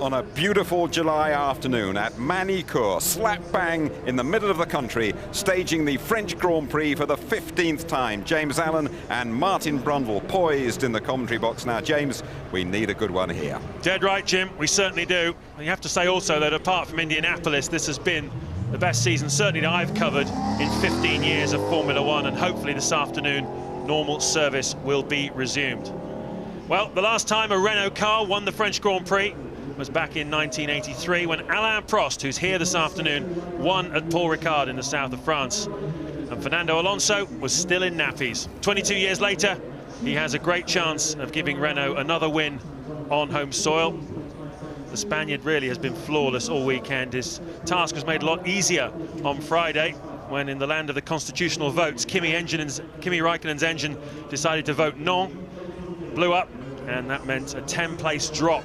on a beautiful July afternoon at Manicourt, slap bang in the middle of the country, staging the French Grand Prix for the 15th time. James Allen and Martin Brundle poised in the commentary box now. James, we need a good one here. Dead right, Jim, we certainly do. And you have to say also that apart from Indianapolis, this has been the best season certainly that I've covered in 15 years of Formula One, and hopefully this afternoon normal service will be resumed. Well, the last time a Renault car won the French Grand Prix was back in 1983 when Alain Prost, who's here this afternoon, won at Paul Ricard in the south of France. And Fernando Alonso was still in nappies. 22 years later, he has a great chance of giving Renault another win on home soil. The Spaniard really has been flawless all weekend. His task was made a lot easier on Friday when, in the land of the constitutional votes, Kimi Räikkönen's engine decided to vote non, blew up, and that meant a 10-place drop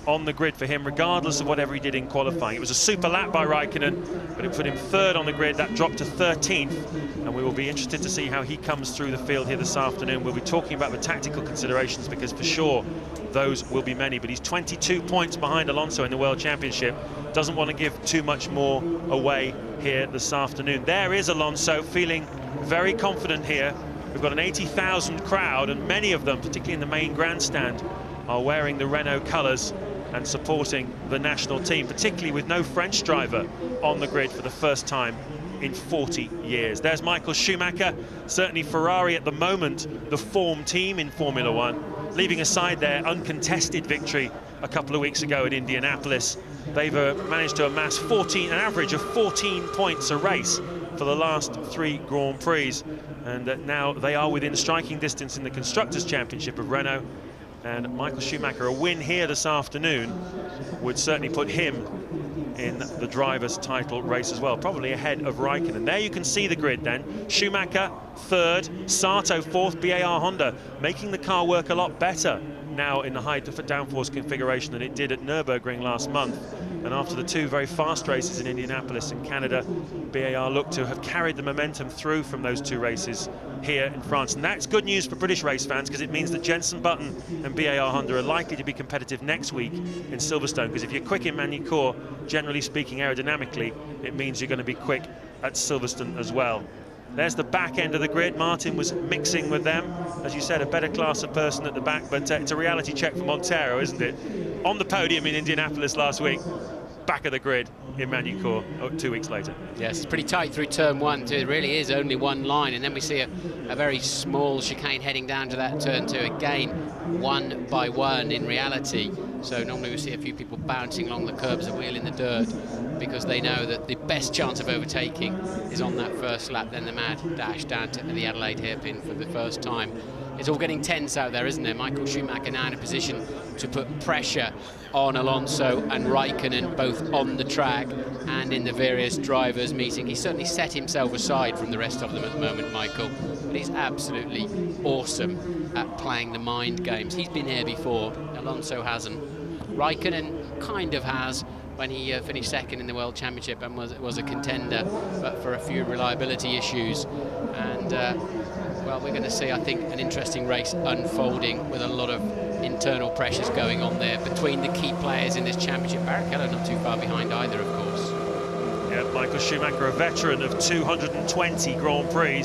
on the grid for him, regardless of whatever he did in qualifying. It was a super lap by Räikkönen, but it put him third on the grid. That dropped to 13th, and we will be interested to see how he comes through the field here this afternoon. We'll be talking about the tactical considerations, because for sure those will be many, but he's 22 points behind Alonso in the World Championship. Doesn't want to give too much more away here this afternoon. There is Alonso, feeling very confident here. We've got an 80,000 crowd, and many of them, particularly in the main grandstand, are wearing the Renault colours and supporting the national team, particularly with no French driver on the grid for the first time in 40 years. There's Michael Schumacher, certainly Ferrari at the moment, the form team in Formula One, leaving aside their uncontested victory a couple of weeks ago at Indianapolis. They've managed to amass an average of 14 points a race for the last 3 Grand Prix, and now they are within striking distance in the Constructors' Championship of Renault. And Michael Schumacher, a win here this afternoon would certainly put him in the driver's title race as well, probably ahead of Räikkönen. There you can see the grid then. Schumacher third, Sato fourth, BAR Honda making the car work a lot better now in the high downforce configuration than it did at Nürburgring last month. And after the 2 very fast races in Indianapolis and Canada, BAR looked to have carried the momentum through from those 2 races here in France. And that's good news for British race fans, because it means that Jenson Button and BAR Honda are likely to be competitive next week in Silverstone, because if you're quick in Manicourt, generally speaking aerodynamically, it means you're going to be quick at Silverstone as well. There's the back end of the grid. Martin was mixing with them. As you said, a better class of person at the back, but it's a reality check for Montero, isn't it? On the podium in Indianapolis last week, back of the grid in Manicourt 2 weeks later. Yes, it's pretty tight through turn 1 too. It really is only one line, and then we see a very small chicane heading down to that turn 2 again, one by one in reality. So normally we see a few people bouncing along the curbs and wheeling the dirt, because they know that the best chance of overtaking is on that first lap, then the mad dash down to the Adelaide hairpin for the first time. It's all getting tense out there, isn't it? Michael Schumacher now in a position to put pressure on Alonso and Räikkönen, both on the track and in the various drivers' meeting. He's certainly set himself aside from the rest of them at the moment, Michael, but he's absolutely awesome at playing the mind games. He's been here before, Alonso hasn't. Räikkönen kind of has, when he finished second in the World Championship and was a contender, but for a few reliability issues. And well, we're going to see, I think, an interesting race unfolding with a lot of internal pressures going on there between the key players in this championship. Barrichello not too far behind either, of course. Yeah, Michael Schumacher, a veteran of 220 Grand Prix,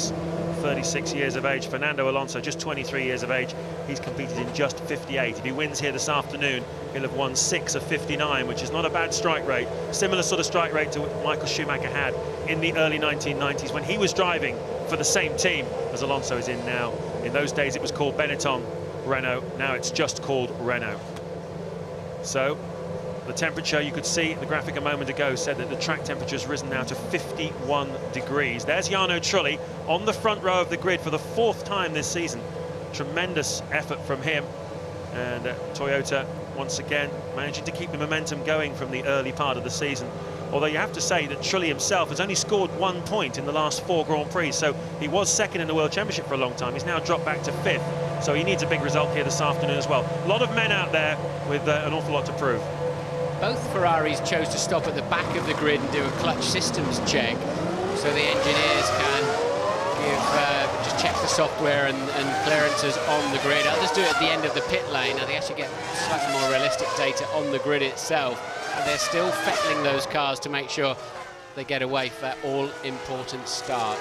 36 years of age. Fernando Alonso, just 23 years of age. He's competed in just 58. If he wins here this afternoon, he'll have won 6 of 59, which is not a bad strike rate. Similar sort of strike rate to what Michael Schumacher had in the early 1990s when he was driving for the same team as Alonso is in now. In those days it was called Benetton Renault, now it's just called Renault. So the temperature, you could see the graphic a moment ago said that the track temperature has risen now to 51 degrees. There's Jarno Trulli on the front row of the grid for the 4th time this season. Tremendous effort from him, and Toyota once again managing to keep the momentum going from the early part of the season. Although you have to say that Trulli himself has only scored 1 point in the last 4 Grand Prix, so he was second in the World Championship for a long time. He's now dropped back to 5th, so he needs a big result here this afternoon as well. A lot of men out there with an awful lot to prove. Both Ferraris chose to stop at the back of the grid and do a clutch systems check, so the engineers can just check the software and clearances on the grid. Others do it at the end of the pit lane. Now they actually get slightly more realistic data on the grid itself. And they're still fettling those cars to make sure they get away for that all-important start.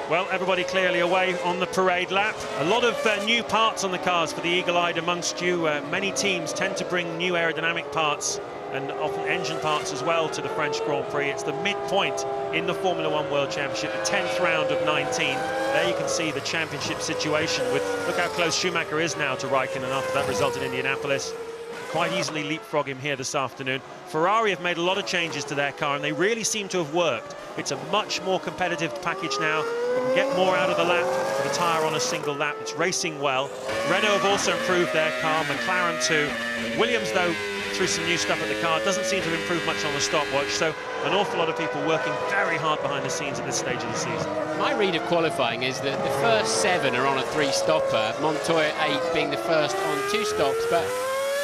Well, everybody clearly away on the parade lap. A lot of new parts on the cars for the eagle-eyed amongst you. Many teams tend to bring new aerodynamic parts and often engine parts as well to the French Grand Prix. It's the midpoint in the Formula One World Championship, the 10th round of 19. There you can see the championship situation with, look how close Schumacher is now to Raikkonen after that result in Indianapolis. Quite easily leapfrog him here this afternoon. Ferrari have made a lot of changes to their car and they really seem to have worked. It's a much more competitive package now. You can get more out of the lap with a tyre on a single lap. It's racing well. Renault have also improved their car, McLaren too. Williams, though, through some new stuff at the car, doesn't seem to have improved much on the stopwatch, so an awful lot of people working very hard behind the scenes at this stage of the season. My read of qualifying is that the first 7 are on a 3-stopper, Montoya 8 being the first on 2 stops, but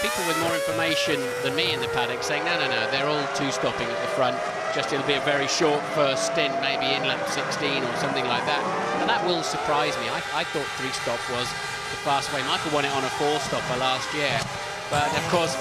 people with more information than me in the paddock saying, no, they're all 2-stopping at the front. Just it'll be a very short first stint, maybe in lap 16 or something like that. And that will surprise me. I thought 3-stop was the fast way. Michael won it on a 4-stopper last year. But of course,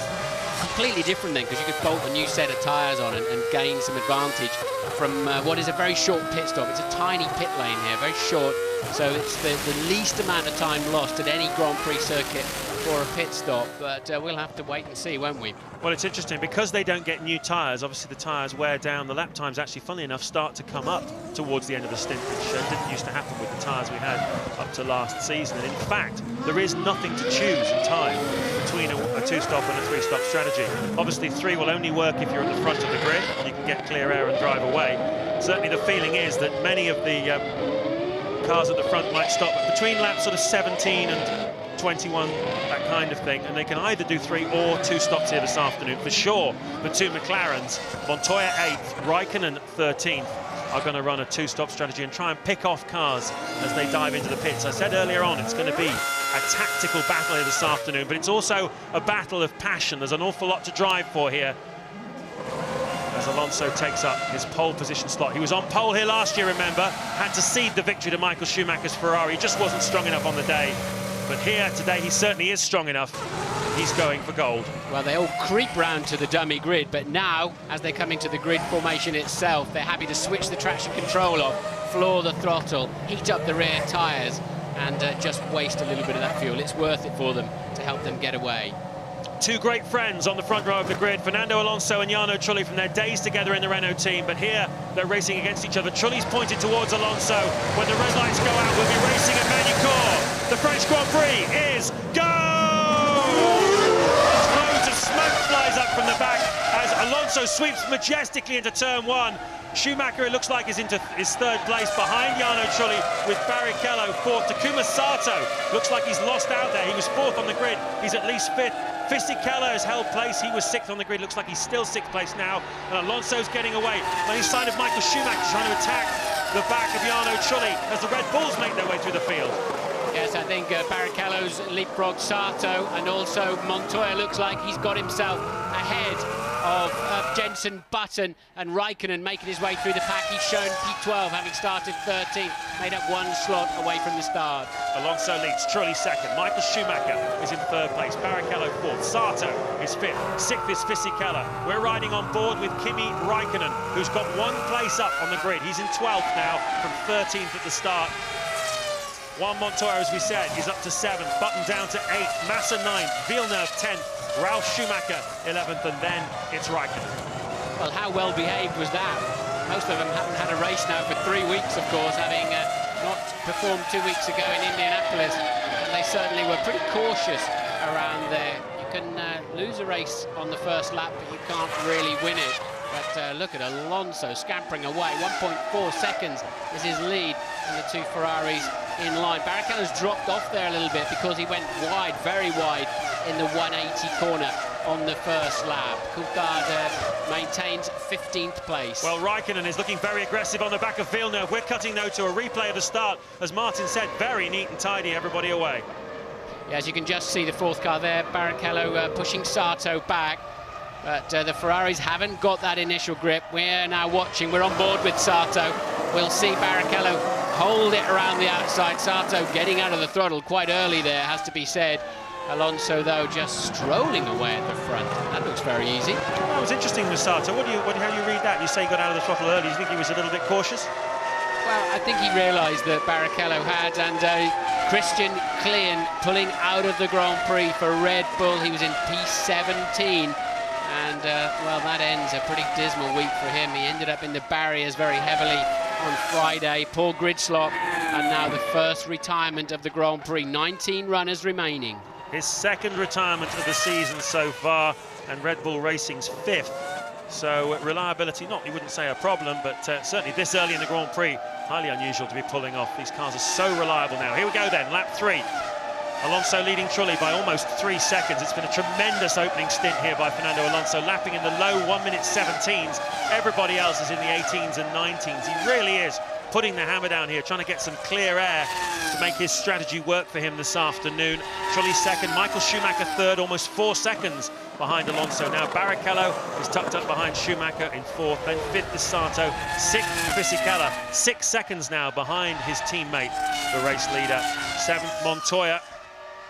completely different then, because you could bolt a new set of tyres on and gain some advantage from what is a very short pit stop. It's a tiny pit lane here, very short. So it's the least amount of time lost at any Grand Prix circuit for a pit stop, but we'll have to wait and see, won't we? Well, it's interesting because they don't get new tyres. Obviously the tyres wear down. The lap times actually, funnily enough, start to come up towards the end of the stint, which didn't used to happen with the tyres we had up to last season. And in fact, there is nothing to choose in time between a 2-stop and a 3-stop strategy. Obviously 3 will only work if you're at the front of the grid. You can get clear air and drive away. Certainly the feeling is that many of the cars at the front might stop between laps sort of 17 and 21, that kind of thing, and they can either do 3 or 2 stops here this afternoon. For sure, the 2 McLarens, Montoya 8th, Raikkonen 13th, are going to run a 2-stop strategy and try and pick off cars as they dive into the pits. I said earlier on, it's going to be a tactical battle here this afternoon, but it's also a battle of passion. There's an awful lot to drive for here as Alonso takes up his pole position slot. He was on pole here last year, remember, had to cede the victory to Michael Schumacher's Ferrari. He just wasn't strong enough on the day. But here today, he certainly is strong enough. He's going for gold. Well, they all creep round to the dummy grid, but now, as they come into the grid formation itself, they're happy to switch the traction control off, floor the throttle, heat up the rear tyres, and just waste a little bit of that fuel. It's worth it for them to help them get away. 2 great friends on the front row of the grid, Fernando Alonso and Jarno Trulli, from their days together in the Renault team, but here they're racing against each other. Trulli's pointed towards Alonso. When the red lights go out, we'll be racing at Manicourt. The French Grand Prix is go! Clouds of smoke flies up from the back as Alonso sweeps majestically into turn 1. Schumacher, it looks like, is into his 3rd place behind Jarno Trulli with Barrichello 4th. Takuma Sato looks like he's lost out there. He was 4th on the grid. He's at least 5th. Fisichella has held place. He was 6th on the grid. Looks like he's still 6th place now. And Alonso's getting away. On his side of Michael Schumacher trying to attack the back of Jarno Trulli as the Red Bulls make their way through the field. Yes, I think Barrichello's leapfrog Sato, and also Montoya looks like he's got himself ahead of Jenson Button, and Raikkonen making his way through the pack. He's shown P12, having started 13th, made up 1 slot away from the start. Alonso leads, Trulli 2nd, Michael Schumacher is in 3rd place, Barrichello 4th, Sato is 5th, 6th is Fisichella. We're riding on board with Kimi Raikkonen, who's got 1 place up on the grid. He's in 12th now from 13th at the start. Juan Montoya, as we said, is up to 7th, Button down to 8th, Massa 9th, Villeneuve 10th, Ralf Schumacher 11th, and then it's Raikkonen. Well, how well behaved was that? Most of them haven't had a race now for 3 weeks, of course, having not performed 2 weeks ago in Indianapolis, and they certainly were pretty cautious around there. You can lose a race on the first lap, but you can't really win it. But look at Alonso scampering away. 1.4 seconds is his lead, and the 2 Ferraris in line. Barrichello's dropped off there a little bit because he went wide, very wide, in the 180 corner on the first lap. Coulthard maintains 15th place. Well, Raikkonen is looking very aggressive on the back of Villeneuve. We're cutting, though, to a replay of the start. As Martin said, very neat and tidy, everybody away. Yeah, as you can just see the 4th car there, Barrichello pushing Sato back. But the Ferraris haven't got that initial grip. We're now watching. We're on board with Sato. we'll see Barrichello hold it around the outside. Sato getting out of the throttle quite early there, has to be said. Alonso, though, just strolling away at the front. That looks very easy. That was interesting with Sato. How do you read that? You say he got out of the throttle early. Do you think he was a little bit cautious? Well, I think he realised that Barrichello had, and Christian Klien pulling out of the Grand Prix for Red Bull. He was in P17, and, well, that ends a pretty dismal week for him. He ended up in the barriers very heavily on Friday. Poor grid slot, and now the first retirement of the Grand Prix. 19 runners remaining. His second retirement of the season so far, and Red Bull Racing's 5th. So reliability, not, you wouldn't say a problem, but certainly this early in the Grand Prix, highly unusual to be pulling off. These cars are so reliable now. Here we go then, lap 3. Alonso leading Trulli by almost 3 seconds. It's been a tremendous opening stint here by Fernando Alonso, lapping in the low 1:17s. Everybody else is in the 18s and 19s. He really is putting the hammer down here, trying to get some clear air to make his strategy work for him this afternoon. Trulli second, Michael Schumacher third, almost 4 seconds behind Alonso. Now Barrichello is tucked up behind Schumacher in 4th, then 5th is Sato, 6th Fisichella, 6 seconds now behind his teammate, the race leader. 7th Montoya.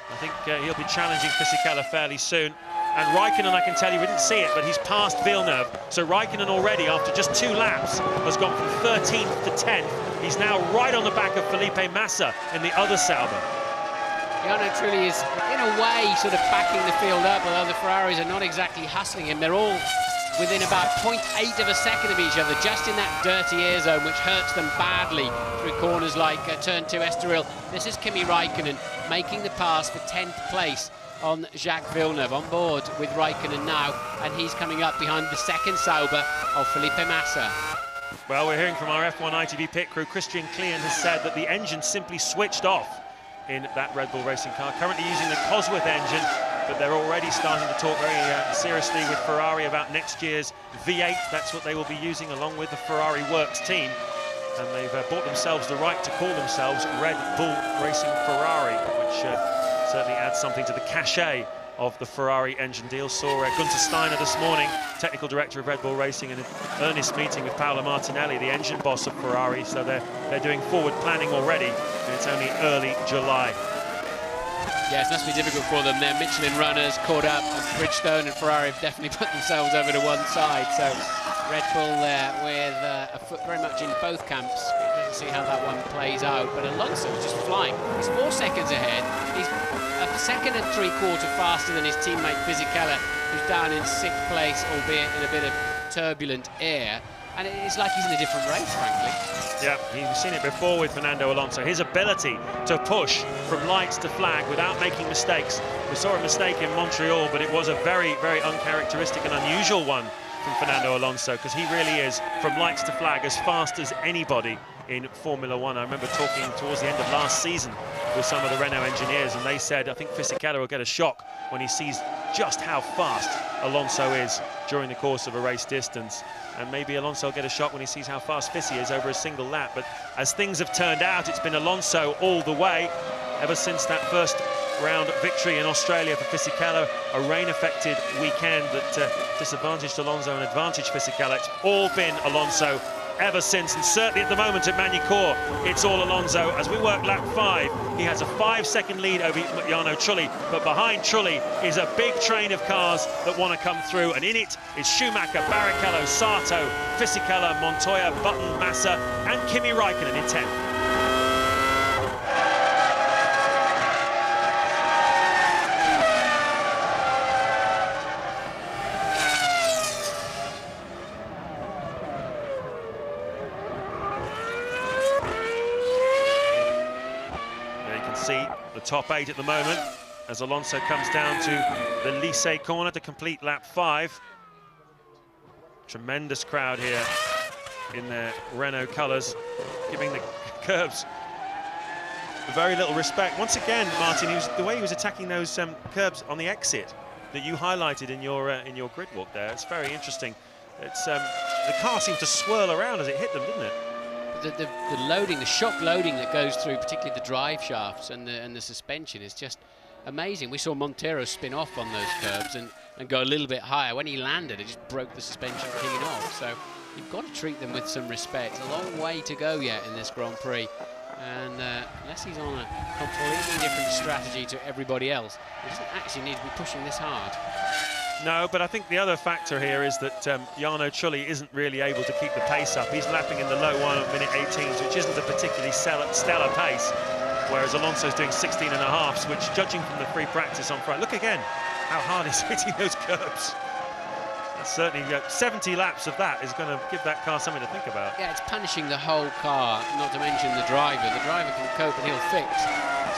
I think he'll be challenging Fisichella fairly soon. And Raikkonen, I can tell you, we didn't see it, but he's passed Villeneuve. So Raikkonen already, after just 2 laps, has gone from 13th to 10th. He's now right on the back of Felipe Massa in the other Sauber. Jarno Trulli is, in a way, sort of backing the field up, although the Ferraris are not exactly hustling him. They're all within about 0.8 of a second of each other, just in that dirty air zone, which hurts them badly through corners like Turn 2 Estoril. This is Kimi Raikkonen making the pass for 10th place on Jacques Villeneuve, on board with Raikkonen now, and he's coming up behind the second Sauber of Felipe Massa. Well, we're hearing from our F1 ITV pit crew. Christian Klien has said that the engine simply switched off in that Red Bull Racing car, currently using the Cosworth engine, but they're already starting to talk very seriously with Ferrari about next year's V8. That's what they will be using along with the Ferrari Works team, and they've bought themselves the right to call themselves Red Bull Racing Ferrari, which certainly adds something to the cachet of the Ferrari engine deal. Saw Gunther Steiner this morning, technical director of Red Bull Racing, in an earnest meeting with Paolo Martinelli, the engine boss of Ferrari. So they're doing forward planning already, and it's only early July. Yes, it must be difficult for them. Their Michelin runners caught up, and Bridgestone and Ferrari have definitely put themselves over to one side. So Red Bull there with a foot very much in both camps. We'll see how that one plays out. But Alonso is just flying. He's 4 seconds ahead. He's a second and 3/4 faster than his teammate Fisichella, who's down in 6th place, albeit in a bit of turbulent air. And it's like he's in a different race, frankly. Yeah, you've seen it before with Fernando Alonso. His ability to push from lights to flag without making mistakes. We saw a mistake in Montreal, but it was a very, very uncharacteristic and unusual one from Fernando Alonso, because he really is, from lights to flag, as fast as anybody in Formula One. I remember talking towards the end of last season with some of the Renault engineers, and they said, I think Fisichella will get a shock when he sees just how fast Alonso is during the course of a race distance. And maybe Alonso will get a shock when he sees how fast Fisi is over a single lap. But as things have turned out, it's been Alonso all the way ever since that first round victory in Australia for Fisichella, a rain-affected weekend that disadvantaged Alonso and advantaged Fisichella. It's all been Alonso ever since, and certainly at the moment at Magny-Cours, it's all Alonso. As we work lap 5, he has a 5-second lead over Jarno Trulli, but behind Trulli is a big train of cars that want to come through, and in it is Schumacher, Barrichello, Sato, Fisichella, Montoya, Button, Massa, and Kimi Raikkonen in 10th. See the top 8 at the moment as Alonso comes down to the Lycée corner to complete lap 5. Tremendous crowd here in their Renault colours, giving the curbs very little respect. Once again, Martin, the way he was attacking those curbs on the exit that you highlighted in your grid walk there, it's very interesting. It's the car seemed to swirl around as it hit them, didn't it? The loading, the shock loading that goes through, particularly the drive shafts and the suspension, is just amazing. We saw Montero spin off on those curbs and go a little bit higher. When he landed, it just broke the suspension clean off. So you've got to treat them with some respect. A long way to go yet in this Grand Prix. And unless he's on a completely different strategy to everybody else, he doesn't actually need to be pushing this hard. No, but I think the other factor here is that Jarno Trulli isn't really able to keep the pace up. He's lapping in the low one at minute 18s, which isn't a particularly stellar pace, whereas Alonso's doing 16.5s, which, judging from the free practice on Friday, look again how hard he's hitting those curbs. That's certainly 70 laps of that is going to give that car something to think about. Yeah, it's punishing the whole car, not to mention the driver. The driver can cope and he'll fix,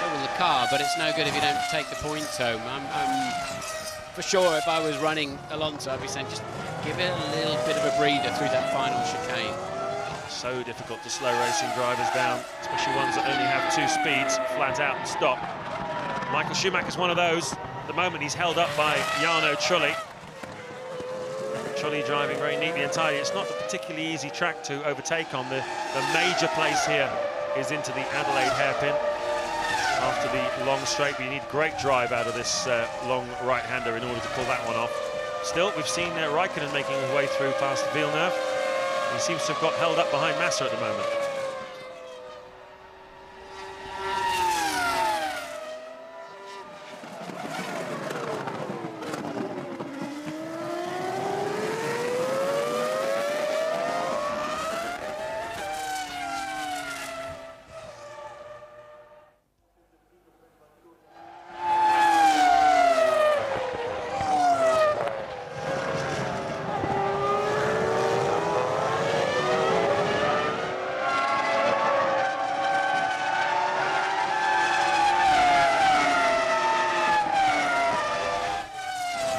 so will the car, but it's no good if you don't take the points home. For sure, if I was running Alonso, I'd be saying just give it a little bit of a breather through that final chicane. So difficult to slow racing drivers down, especially ones that only have 2 speeds, flat out and stop. Michael Schumacher's one of those. At the moment, he's held up by Jarno Trulli. Trulli driving very neatly and tidy. It's not a particularly easy track to overtake on. The major place here is into the Adelaide hairpin. After the long straight, but you need great drive out of this long right-hander in order to pull that one off. Still, we've seen Raikkonen making his way through past Villeneuve. He seems to have got held up behind Massa at the moment.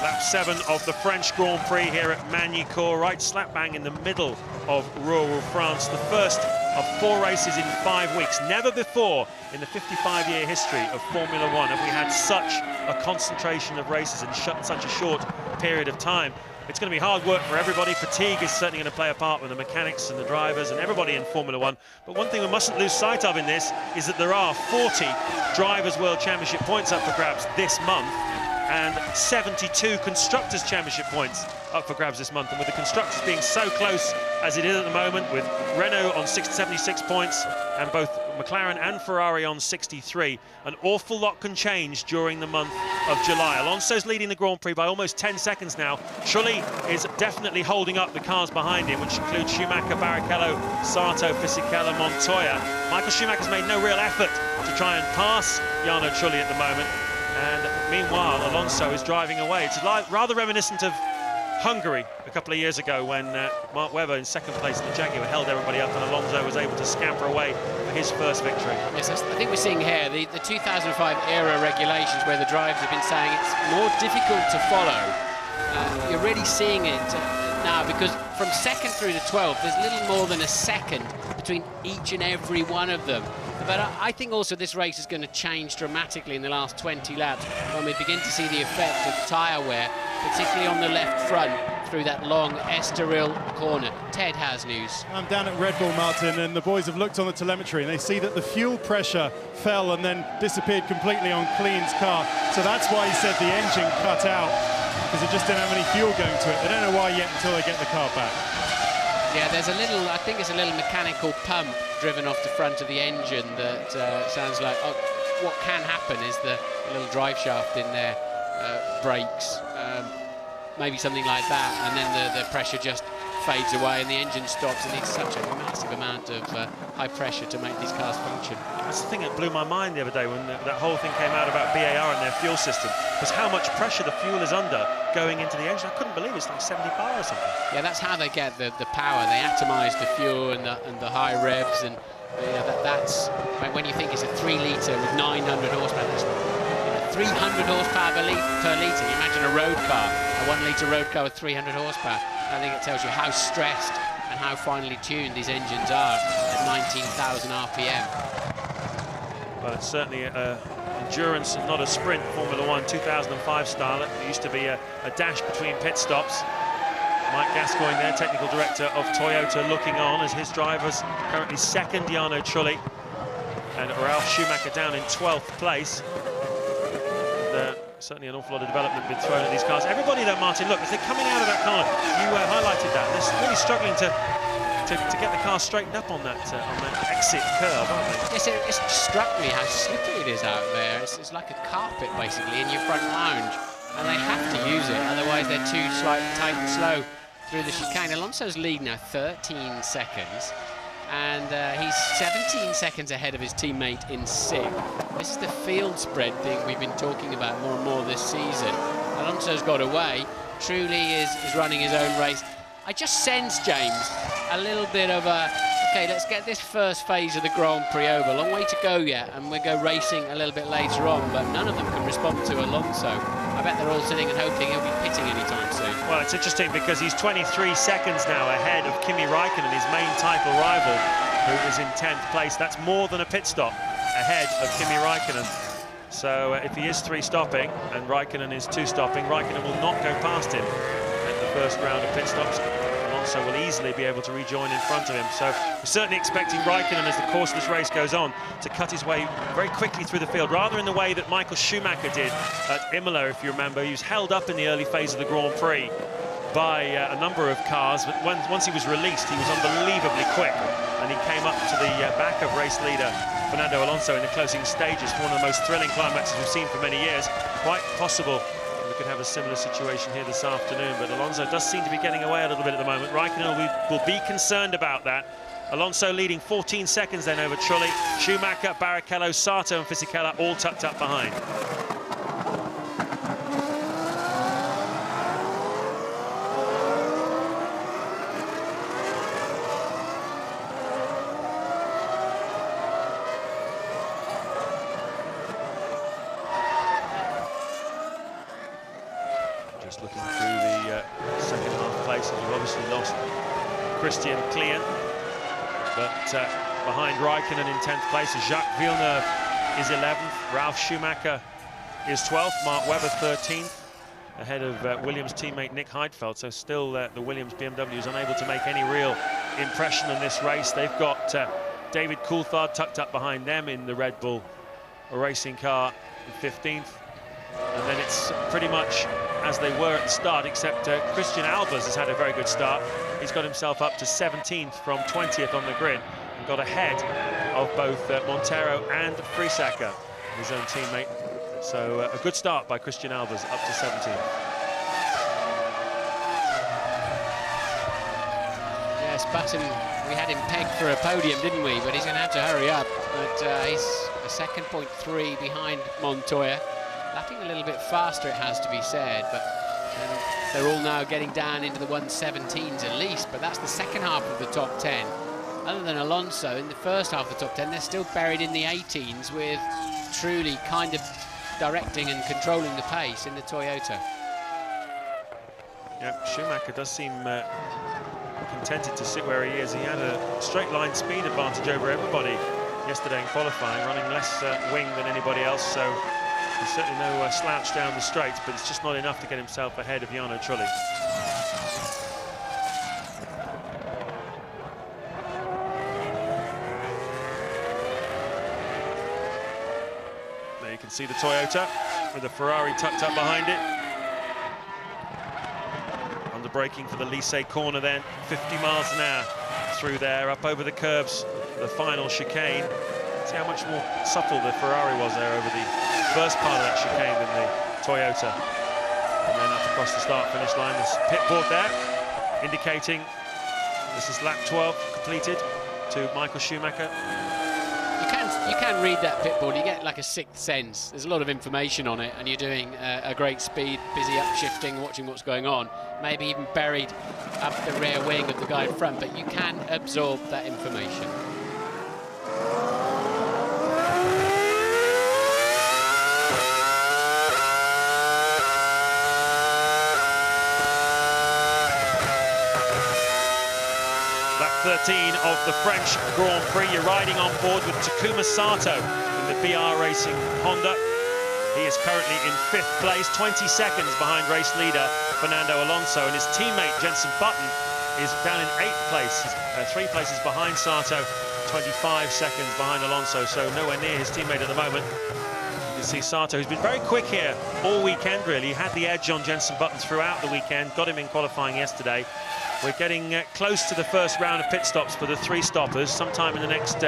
Lap 7 of the French Grand Prix here at Magny-Cours, right slap bang in the middle of rural France. The first of 4 races in 5 weeks. Never before in the 55-year history of Formula One have we had such a concentration of races in such a short period of time. It's going to be hard work for everybody. Fatigue is certainly going to play a part with the mechanics and the drivers and everybody in Formula One. But one thing we mustn't lose sight of in this is that there are 40 Drivers' World Championship points up for grabs this month, and 72 Constructors' Championship points up for grabs this month. And with the Constructors being so close as it is at the moment, with Renault on 76 points and both McLaren and Ferrari on 63, an awful lot can change during the month of July. Alonso's leading the Grand Prix by almost 10 seconds now. Trulli is definitely holding up the cars behind him, which include Schumacher, Barrichello, Sato, Fisichella, Montoya. Michael Schumacher's made no real effort to try and pass Jarno Trulli at the moment. And meanwhile, Alonso is driving away. It's rather reminiscent of Hungary a couple of years ago when Mark Webber in second place in the Jaguar held everybody up and Alonso was able to scamper away for his first victory. Yes, I think we're seeing here the 2005 era regulations where the drivers have been saying it's more difficult to follow. You're really seeing it now, because from second through to 12th, there's little more than a second between each and every one of them. But I think also this race is going to change dramatically in the last 20 laps when we begin to see the effect of tyre wear, particularly on the left front through that long Estoril corner. Ted has news. I'm down at Red Bull, Martin, and the boys have looked on the telemetry and they see that the fuel pressure fell and then disappeared completely on Klein's car. So that's why he said the engine cut out, because it just didn't have any fuel going to it. They don't know why yet until they get the car back. Yeah, there's a little, I think it's a little mechanical pump driven off the front of the engine that sounds like, oh, what can happen is the little drive shaft in there breaks, maybe something like that, and then the pressure just fades away and the engine stops. It needs such a massive amount of high pressure to make these cars function. That's the thing that blew my mind the other day when that whole thing came out about BAR and their fuel system, was how much pressure the fuel is under going into the engine. I couldn't believe it's like 70 bar or something. Yeah, that's how they get the power. They atomise the fuel and the high revs, and you know, that's when you think it's a 3 litre with 900 horsepower. That's 300 horsepower per litre. You imagine a road car, a 1 litre road car with 300 horsepower. I think it tells you how stressed and how finely tuned these engines are at 19,000 RPM. Well, it's certainly endurance and not a sprint. Formula One 2005 style. It used to be a dash between pit stops. Mike Gascoigne, their technical director of Toyota, looking on as his drivers currently second, Jarno Trulli, and Ralf Schumacher down in 12th place. certainly an awful lot of development been thrown at these cars. Everybody though, Martin, look, as they're coming out of that corner, you highlighted that, they're really struggling to get the car straightened up on that exit curve, aren't they? Yes, it struck me how slippery it is out there. It's like a carpet, basically, in your front lounge. And they have to use it, otherwise they're too tight and slow through the chicane. Alonso's lead now 13 seconds. And he's 17 seconds ahead of his teammate in 6th. This is the field spread thing we've been talking about more and more this season. Alonso's got away. Truly is running his own race. I just sense, James, a little bit of a, okay, let's get this first phase of the Grand Prix over. Long way to go yet, and we'll go racing a little bit later on, but none of them can respond to Alonso. I bet they're all sitting and hoping he'll be pitting anytime soon. Well, it's interesting because he's 23 seconds now ahead of Kimi Raikkonen, his main title rival, who is in 10th place. That's more than a pit stop ahead of Kimi Raikkonen. So if he is 3 stopping and Raikkonen is 2 stopping, Raikkonen will not go past him at the first round of pit stops. Alonso will easily be able to rejoin in front of him. So we're certainly expecting Raikkonen, as the course of this race goes on, to cut his way very quickly through the field, rather in the way that Michael Schumacher did at Imola, if you remember. He was held up in the early phase of the Grand Prix by a number of cars, but once he was released, he was unbelievably quick, and he came up to the back of race leader Fernando Alonso in the closing stages for one of the most thrilling climaxes we've seen for many years. Quite possible we could have a similar situation here this afternoon, but Alonso does seem to be getting away a little bit at the moment. Raikkonen will be concerned about that. Alonso leading 14 seconds then over Trulli. Schumacher, Barrichello, Sato and Fisichella all tucked up behind. Just looking through the second half places, we've obviously lost Christian Klien, but behind Raikkonen in 10th place, Jacques Villeneuve is 11th, Ralf Schumacher is 12th, Mark Webber 13th, ahead of Williams teammate Nick Heidfeld. So still the Williams BMW is unable to make any real impression in this race. They've got David Coulthard tucked up behind them in the Red Bull racing car in 15th. And then it's pretty much as they were at the start, except Christian Albers has had a very good start. He's got himself up to 17th from 20th on the grid and got ahead of both Montero and Friesacker, his own teammate. So a good start by Christian Albers, up to 17th. Yes, Button, we had him pegged for a podium, didn't we? But he's going to have to hurry up. But he's a second, 0.3 behind Montoya. Lapping a little bit faster, it has to be said, but they're all now getting down into the 117s at least, but that's the second half of the top 10. Other than Alonso, in the first half of the top 10, they're still buried in the 18s with Truly kind of directing and controlling the pace in the Toyota. Yeah, Schumacher does seem contented to sit where he is. He had a straight line speed advantage over everybody yesterday in qualifying, running less wing than anybody else, so he's certainly no slouch down the straights, but it's just not enough to get himself ahead of Jarno Trulli. There you can see the Toyota with the Ferrari tucked up behind it. Under braking for the Lycée corner then, 50 miles an hour through there, up over the curbs, the final chicane. See how much more subtle the Ferrari was there over the first part of that chicane than the Toyota. And then up across the start-finish line, this pit board there, indicating this is lap 12 completed to Michael Schumacher. You can read that pit board, you get like a sixth sense. There's a lot of information on it, and you're doing a great speed, busy upshifting, watching what's going on. Maybe even buried up the rear wing of the guy in front, but you can absorb that information. Lap 13 of the French Grand Prix. You're riding on board with Takuma Sato in the BR Racing Honda. He is currently in 5th place, 20 seconds behind race leader Fernando Alonso, and his teammate Jenson Button is down in 8th place, 3 places behind Sato, 25 seconds behind Alonso, so nowhere near his teammate at the moment. can see Sato, who's been very quick here all weekend, really. He had the edge on Jenson Button throughout the weekend, got him in qualifying yesterday. We're getting close to the first round of pit stops for the 3 stoppers. Sometime in the next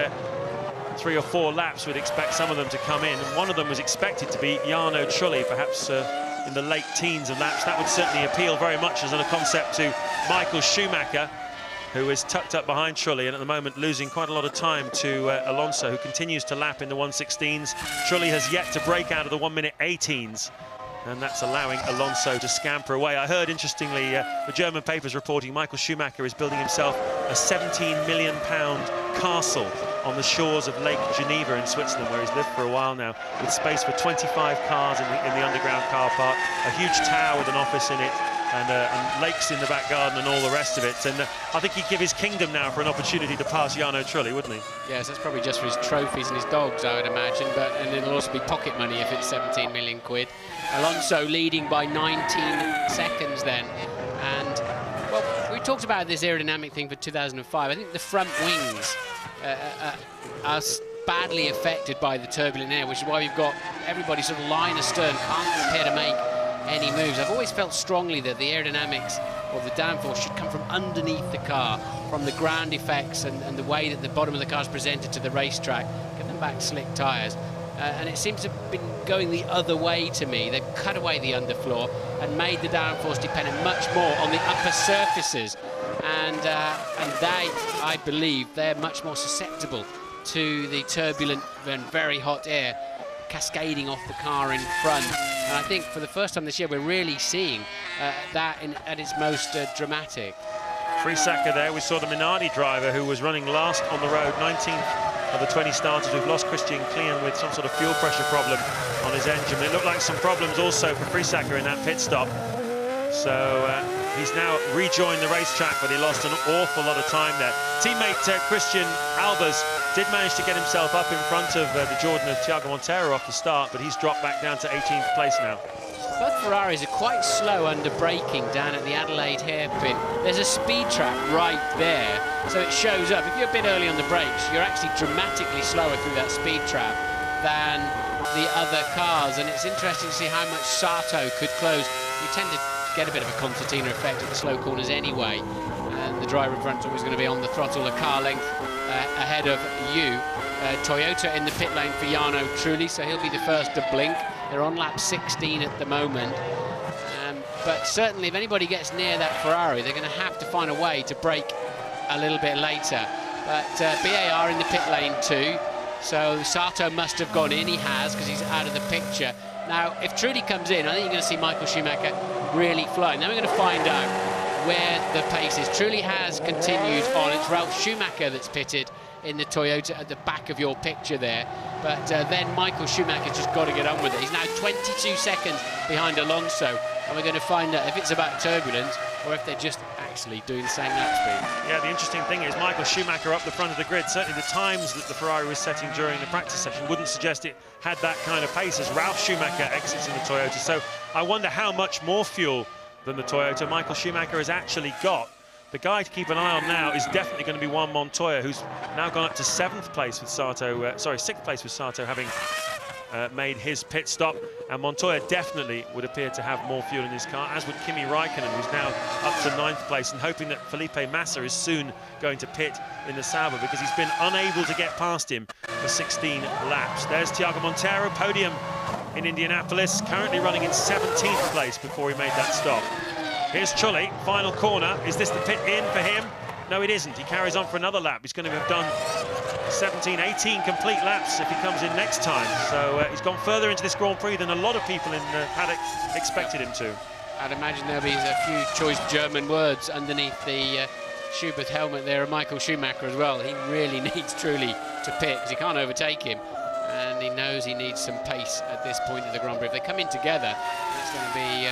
3 or 4 laps, we'd expect some of them to come in. And one of them was expected to be Jarno Trulli, perhaps in the late teens of laps. That would certainly appeal very much as a concept to Michael Schumacher, who is tucked up behind Trulli and at the moment losing quite a lot of time to Alonso, who continues to lap in the 1:16s. Trulli has yet to break out of the 1:18s, and that's allowing Alonso to scamper away. I heard, interestingly, the German papers reporting Michael Schumacher is building himself a £17 million castle on the shores of Lake Geneva in Switzerland, where he's lived for a while now, with space for 25 cars in the underground car park, a huge tower with an office in it, and lakes in the back garden and all the rest of it. And I think he'd give his kingdom now for an opportunity to pass Jarno Trulli, wouldn't he? Yes, that's probably just for his trophies and his dogs, I would imagine, and it'll also be pocket money if it's 17 million quid. Alonso leading by 19 seconds then. And, well, we talked about this aerodynamic thing for 2005. I think the front wings are badly affected by the turbulent air, which is why we've got everybody sort of line astern, can't appear to make any moves. I've always felt strongly that the aerodynamics or the downforce should come from underneath the car, from the ground effects and the way that the bottom of the car is presented to the racetrack. Give them back slick tyres. And it seems to have been going the other way to me. They've cut away the underfloor and made the downforce dependent much more on the upper surfaces. And they, I believe, they're much more susceptible to the turbulent and very hot air cascading off the car in front. And I think for the first time this year, we're really seeing that at its most dramatic. Friesacher there, we saw the Minardi driver who was running last on the road, 19th of the 20 starters. We've lost Christian Klein with some sort of fuel pressure problem on his engine. It looked like some problems also for Friesacher in that pit stop. So he's now rejoined the racetrack, but he lost an awful lot of time there. Teammate Christian Albers did manage to get himself up in front of the Jordan of Thiago Monteiro off the start, but he's dropped back down to 18th place now. Both Ferraris are quite slow under braking down at the Adelaide hairpin. There's a speed trap right there, so it shows up. If you're a bit early on the brakes, you're actually dramatically slower through that speed trap than the other cars, and it's interesting to see how much Sato could close. You tend to get a bit of a concertina effect at the slow corners anyway, and the driver in front is always going to be on the throttle a car length ahead of you. Toyota in the pit lane for Jarno Trulli, so he'll be the first to blink. They're on lap 16 at the moment, but certainly if anybody gets near that Ferrari, they're going to have to find a way to brake a little bit later. But BAR in the pit lane too, so Sato must have gone in. He has, because he's out of the picture. Now, if Trulli comes in, I think you're going to see Michael Schumacher really flying. Then we're going to find out where the pace is. Trulli has continued on. It's Ralf Schumacher that's pitted in the Toyota at the back of your picture there. But then Michael Schumacher's just got to get on with it. He's now 22 seconds behind Alonso, and we're going to find out if it's about turbulence or if they're just actually doing the same lap speed. Yeah, the interesting thing is Michael Schumacher up the front of the grid. Certainly the times that the Ferrari was setting during the practice session wouldn't suggest it had that kind of pace as Ralf Schumacher exits in the Toyota. So I wonder how much more fuel than the Toyota Michael Schumacher has actually got. The guy to keep an eye on now is definitely going to be Juan Montoya, who's now gone up to 7th place with Sato, 6th place with Sato, having made his pit stop. And Montoya definitely would appear to have more fuel in his car, as would Kimi Raikkonen, who's now up to 9th place, and hoping that Felipe Massa is soon going to pit in the Sauber, because he's been unable to get past him for 16 laps. There's Thiago Monteiro, podium in Indianapolis, currently running in 17th place before he made that stop. Here's Trulli, final corner. Is this the pit in for him? No, it isn't. He carries on for another lap. He's going to have done 17, 18 complete laps if he comes in next time. So he's gone further into this Grand Prix than a lot of people in paddock expected him to. I'd imagine there'll be a few choice German words underneath the Schubert helmet there of Michael Schumacher as well. He really needs Trulli to pit because he can't overtake him, and he knows he needs some pace at this point of the Grand Prix. If they come in together, it's going to be...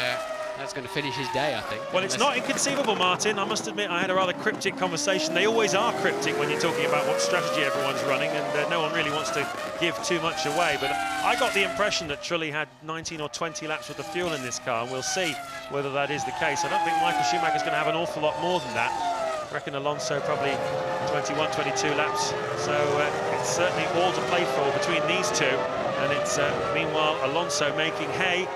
that's going to finish his day, I think. Well, it's not inconceivable, Martin. I must admit, I had a rather cryptic conversation. They always are cryptic when you're talking about what strategy everyone's running, and no one really wants to give too much away. But I got the impression that Trulli had 19 or 20 laps worth of fuel in this car, and we'll see whether that is the case. I don't think Michael Schumacher's going to have an awful lot more than that. I reckon Alonso probably 21, 22 laps. So it's certainly all to play for between these two. And it's, meanwhile, Alonso making hay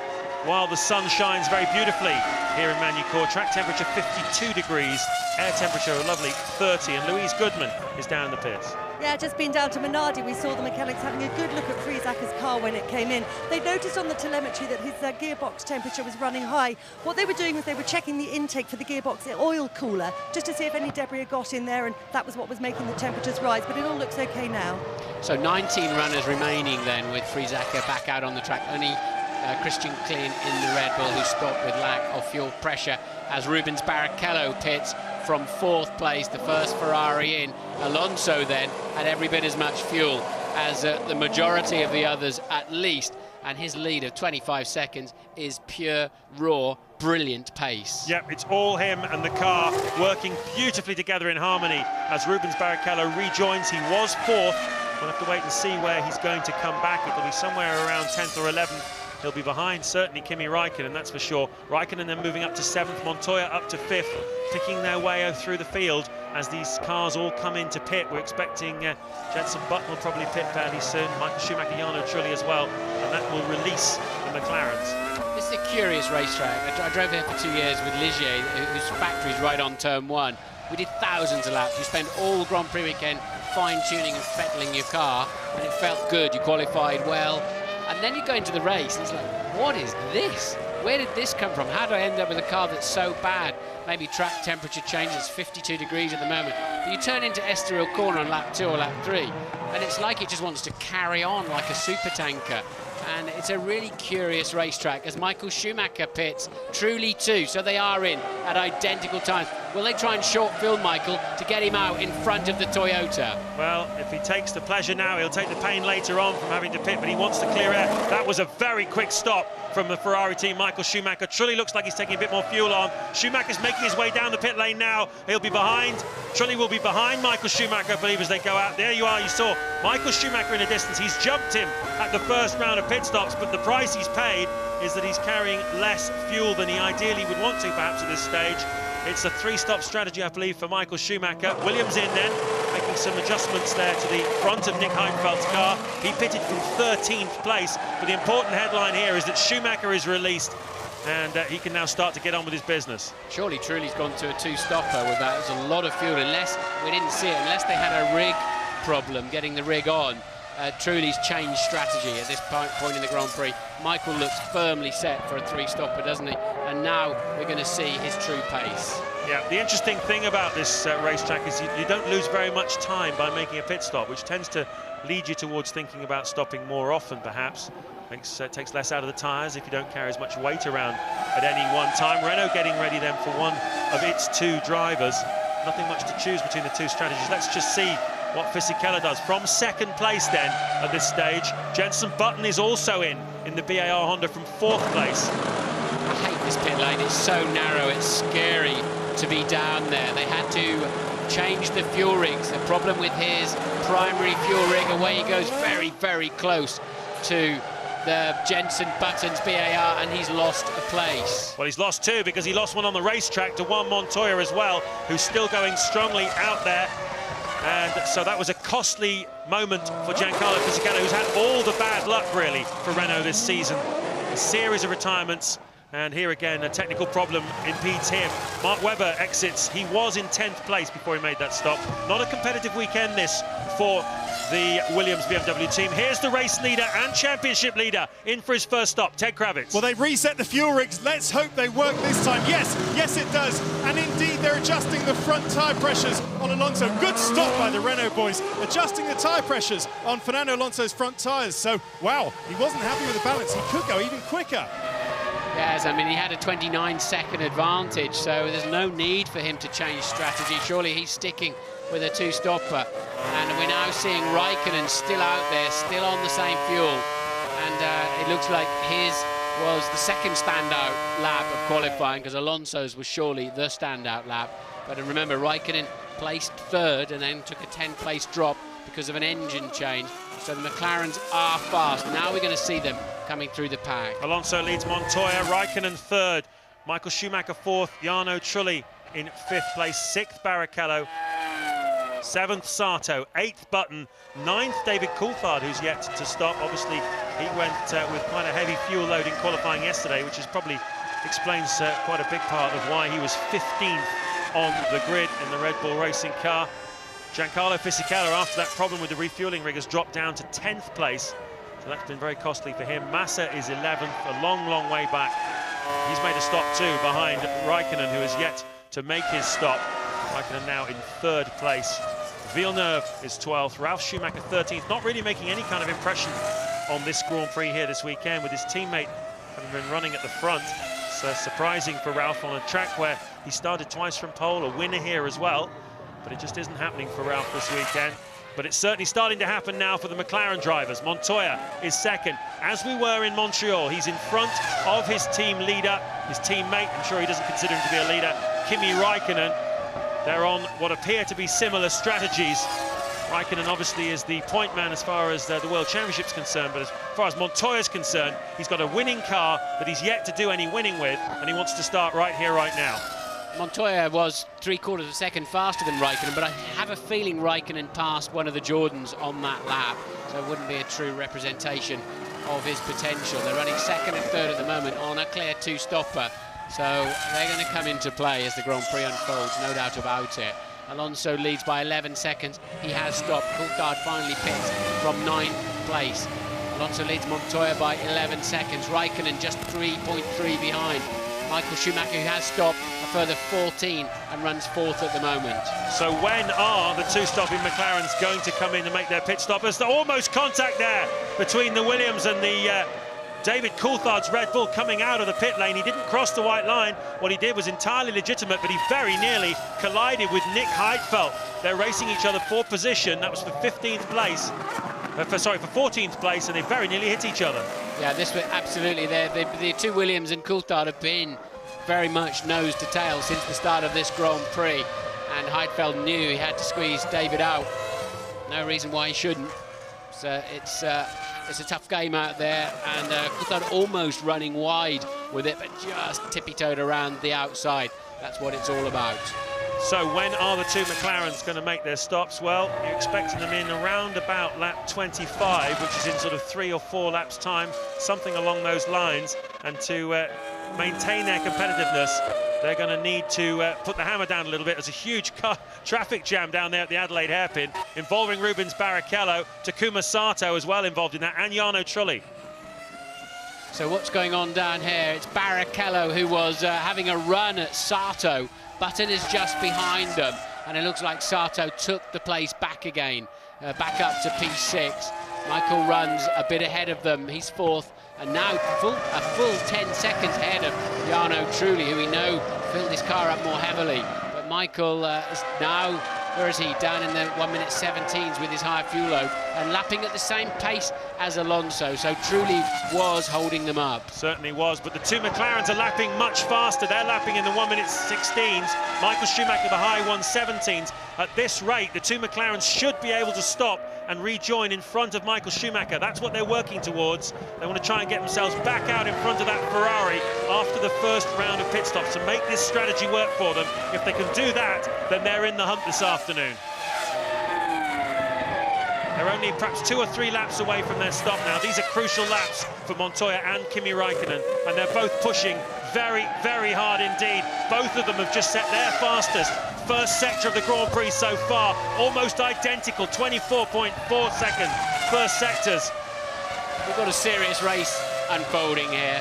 while the sun shines very beautifully here in Magny-Cours. Track temperature 52 degrees, air temperature a lovely 30, and Louise Goodman is down in the pits. Yeah, just been down to Minardi. We saw the mechanics having a good look at Friesacher's car when it came in. They noticed on the telemetry that his gearbox temperature was running high. What they were doing was they were checking the intake for the gearbox oil cooler just to see if any debris had got in there, and that was what was making the temperatures rise, but it all looks okay now. So 19 runners remaining then, with Friesacher back out on the track. Only Christian Klein in the Red Bull, who stopped with lack of fuel pressure, as Rubens Barrichello pits from 4th place, the first Ferrari in. Alonso then had every bit as much fuel as the majority of the others at least, and his lead of 25 seconds is pure, raw, brilliant pace. Yep, it's all him and the car working beautifully together in harmony as Rubens Barrichello rejoins. He was 4th. We'll have to wait and see where he's going to come back. It'll be somewhere around 10th or 11th. He'll be behind, certainly, Kimi Raikkonen, that's for sure. Raikkonen then moving up to 7th, Montoya up to 5th, picking their way through the field as these cars all come into pit. We're expecting Jenson Button will probably pit fairly soon, Michael Schumacher, Jarno Trulli as well, and that will release the McLarens. This is a curious racetrack. I drove here for 2 years with Ligier, whose factory's right on turn 1. We did thousands of laps. You spent all Grand Prix weekend fine-tuning and fettling your car, and it felt good. You qualified well. And then you go into the race, and it's like, what is this? Where did this come from? How did I end up with a car that's so bad? Maybe track temperature changes, 52 degrees at the moment. But you turn into Estoril Corner on lap 2 or lap 3, and it's like it just wants to carry on like a super tanker. And it's a really curious racetrack as Michael Schumacher pits, Trulli too, so they are in at identical times. Will they try and short film Michael to get him out in front of the Toyota? Well, if he takes the pleasure now, he'll take the pain later on from having to pit, but he wants to clear air. That was a very quick stop from the Ferrari team, Michael Schumacher. Trulli looks like he's taking a bit more fuel on. Schumacher's making his way down the pit lane now. He'll be behind. Trulli will be behind Michael Schumacher, I believe, as they go out. There you are, you saw Michael Schumacher in the distance. He's jumped him at the first round of pit stops, but the price he's paid is that he's carrying less fuel than he ideally would want to, perhaps, at this stage. It's a 3-stop strategy, I believe, for Michael Schumacher. Williams in then, making some adjustments there to the front of Nick Heidfeld's car. He pitted from 13th place, but the important headline here is that Schumacher is released, and he can now start to get on with his business. Surely Trulli's gone to a 2-stopper with that. There's a lot of fuel, unless we didn't see it, unless they had a rig problem getting the rig on. Trulli's changed strategy at this point in the Grand Prix. Michael looks firmly set for a 3-stopper, doesn't he? And now we're going to see his true pace. Yeah, the interesting thing about this racetrack is you don't lose very much time by making a pit stop, which tends to lead you towards thinking about stopping more often, perhaps. Takes less out of the tyres if you don't carry as much weight around at any one time. Renault getting ready then for one of its 2 drivers. Nothing much to choose between the 2 strategies. Let's just see what Fisichella does. From 2nd place then at this stage. Jenson Button is also in the BAR Honda from 4th place. I hate this pit lane. It's so narrow. It's scary to be down there. They had to change the fuel rigs. The problem with his primary fuel rig, away he goes very, very close to the Jenson Button's BAR, and he's lost a place. Well, he's lost 2 because he lost one on the racetrack to Juan Montoya as well, who's still going strongly out there. And so that was a costly moment for Giancarlo Fisichella, who's had all the bad luck, really, for Renault this season. A series of retirements, and here again, a technical problem impedes him. Mark Webber exits. He was in 10th place before he made that stop. Not a competitive weekend, this, for the Williams BMW team. Here's the race leader and championship leader in for his first stop, Ted Kravitz. Well, they've reset the fuel rigs. Let's hope they work this time. Yes, it does. And indeed, they're adjusting the front tyre pressures on Alonso. Good stop by the Renault boys, adjusting the tyre pressures on Fernando Alonso's front tyres. So, wow, he wasn't happy with the balance. He could go even quicker. Yes, I mean, he had a 29-second advantage, so there's no need for him to change strategy. Surely he's sticking with a 2-stopper. And we're now seeing Raikkonen still out there, still on the same fuel. And it looks like his was the second standout lap of qualifying, because Alonso's was surely the standout lap. But remember, Raikkonen placed 3rd and then took a 10-place drop because of an engine change. So the McLarens are fast. Now we're going to see them coming through the pack. Alonso leads Montoya, Raikkonen 3rd, Michael Schumacher 4th, Jarno Trulli in 5th place, 6th Barrichello, 7th Sato, 8th Button, 9th David Coulthard, who's yet to stop. Obviously, He went with quite a heavy fuel load in qualifying yesterday, which is probably explains quite a big part of why he was 15th on the grid in the Red Bull Racing car. Giancarlo Fisichella, after that problem with the refueling rig, has dropped down to 10th place. So that's been very costly for him. Massa is 11th, a long, long way back. He's made a stop too behind Raikkonen, who has yet to make his stop. Raikkonen now in 3rd place. Villeneuve is 12th, Ralf Schumacher 13th, not really making any kind of impression on this Grand Prix here this weekend, with his teammate having been running at the front. So surprising for Ralf on a track where he started twice from pole, a winner here as well. But it just isn't happening for Ralf this weekend. But it's certainly starting to happen now for the McLaren drivers. Montoya is 2nd, as we were in Montreal. He's in front of his team leader, his teammate. I'm sure he doesn't consider him to be a leader, Kimi Raikkonen. They're on what appear to be similar strategies. Raikkonen obviously is the point man as far as the World Championship's concerned, but as far as Montoya's concerned, he's got a winning car that he's yet to do any winning with, and he wants to start right here, right now. Montoya was 3/4 of a second faster than Raikkonen, but I have a feeling Raikkonen passed one of the Jordans on that lap, so it wouldn't be a true representation of his potential. They're running 2nd and 3rd at the moment on a clear 2-stopper, so they're going to come into play as the Grand Prix unfolds, no doubt about it. Alonso leads by 11 seconds. He has stopped. Coulthard finally pits from 9th place. Alonso leads Montoya by 11 seconds. Raikkonen just 3.3 behind. Michael Schumacher, who has stopped, a further 14 and runs 4th at the moment. So when are the 2-stopping McLarens going to come in and make their pit stop? There's almost contact there between the Williams and the David Coulthard's Red Bull coming out of the pit lane. He didn't cross the white line. What he did was entirely legitimate, but he very nearly collided with Nick Heidfeld. They're racing each other for position. That was for 15th place. For 14th place, and they very nearly hit each other. Yeah, this was absolutely there. The two Williams and Coulthard have been very much nose to tail since the start of this Grand Prix, and Heidfeld knew he had to squeeze David out. No reason why he shouldn't. So it's a tough game out there, and Coulthard almost running wide with it, but just tippy-toed around the outside. That's what it's all about. So when are the two McLarens going to make their stops? Well, you're expecting them in around about lap 25, which is in sort of 3 or 4 laps time, something along those lines. And to maintain their competitiveness, they're going to need to put the hammer down a little bit. There's a huge traffic jam down there at the Adelaide hairpin involving Rubens Barrichello, Takuma Sato as well involved in that, and Jarno Trulli. So what's going on down here? It's Barrichello who was having a run at Sato. Button is just behind them, and it looks like Sato took the place back again, back up to P6. Michael runs a bit ahead of them. He's 4th, and now a full 10 seconds ahead of Jarno Trulli, who we know filled his car up more heavily. But Michael is now, where is he? Down in the 1:17s with his high fuel load and lapping at the same pace as Alonso. So Trulli was holding them up. Certainly was, but the two McLarens are lapping much faster. They're lapping in the 1:16s. Michael Schumacher the high 1:17s. At this rate, the two McLarens should be able to stop and rejoin in front of Michael Schumacher. That's what they're working towards. They want to try and get themselves back out in front of that Ferrari after the first round of pit stops to make this strategy work for them. If they can do that, then they're in the hunt this afternoon. They're only perhaps 2 or 3 laps away from their stop now. These are crucial laps for Montoya and Kimi Raikkonen, and they're both pushing very, very hard indeed. Both of them have just set their fastest first sector of the Grand Prix so far, almost identical, 24.4 seconds first sectors. We've got a serious race unfolding here.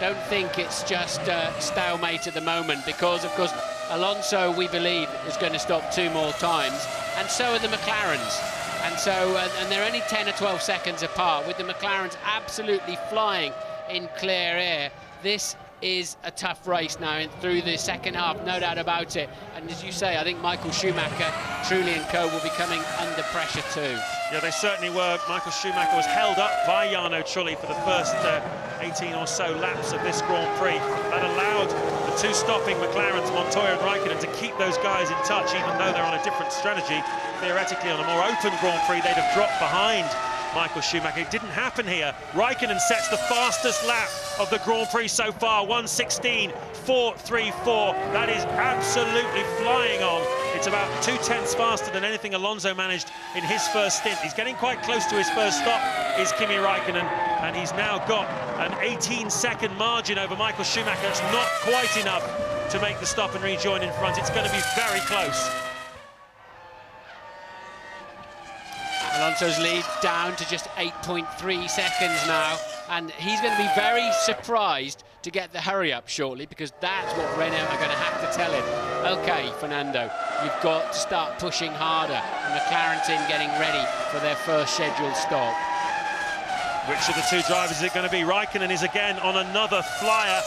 Don't think it's just stalemate at the moment, because of course Alonso, we believe, is going to stop 2 more times, and so are the McLarens. And so, and they're only 10 or 12 seconds apart, with the McLarens absolutely flying in clear air. This is a tough race now through the second half, no doubt about it. And as you say, I think Michael Schumacher, Trulli and co will be coming under pressure too. Yeah, they certainly were. Michael Schumacher was held up by Jarno Trulli for the first 18 or so laps of this Grand Prix. That allowed the two stopping McLarens, Montoya and Raikkonen, to keep those guys in touch, even though they're on a different strategy. Theoretically, on a more open Grand Prix, they'd have dropped behind Michael Schumacher. It didn't happen here. Raikkonen sets the fastest lap of the Grand Prix so far, 1:16.434. That is absolutely flying on. It's about 2/10 faster than anything Alonso managed in his first stint. He's getting quite close to his first stop, is Kimi Raikkonen, and he's now got an 18-second margin over Michael Schumacher. It's not quite enough to make the stop and rejoin in front. It's going to be very close. Alonso's lead down to just 8.3 seconds now, and he's going to be very surprised to get the hurry up shortly, because that's what Renault are going to have to tell him. OK, Fernando, you've got to start pushing harder. And McLaren team getting ready for their first scheduled stop. Which of the two drivers is it going to be? Raikkonen is again on another flyer.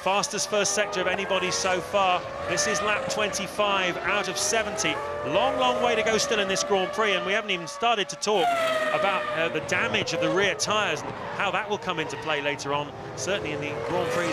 Fastest first sector of anybody so far. This is lap 25 out of 70. Long way to go still in this Grand Prix, and we haven't even started to talk about the damage of the rear tyres and how that will come into play later on. Certainly in the Grand Prix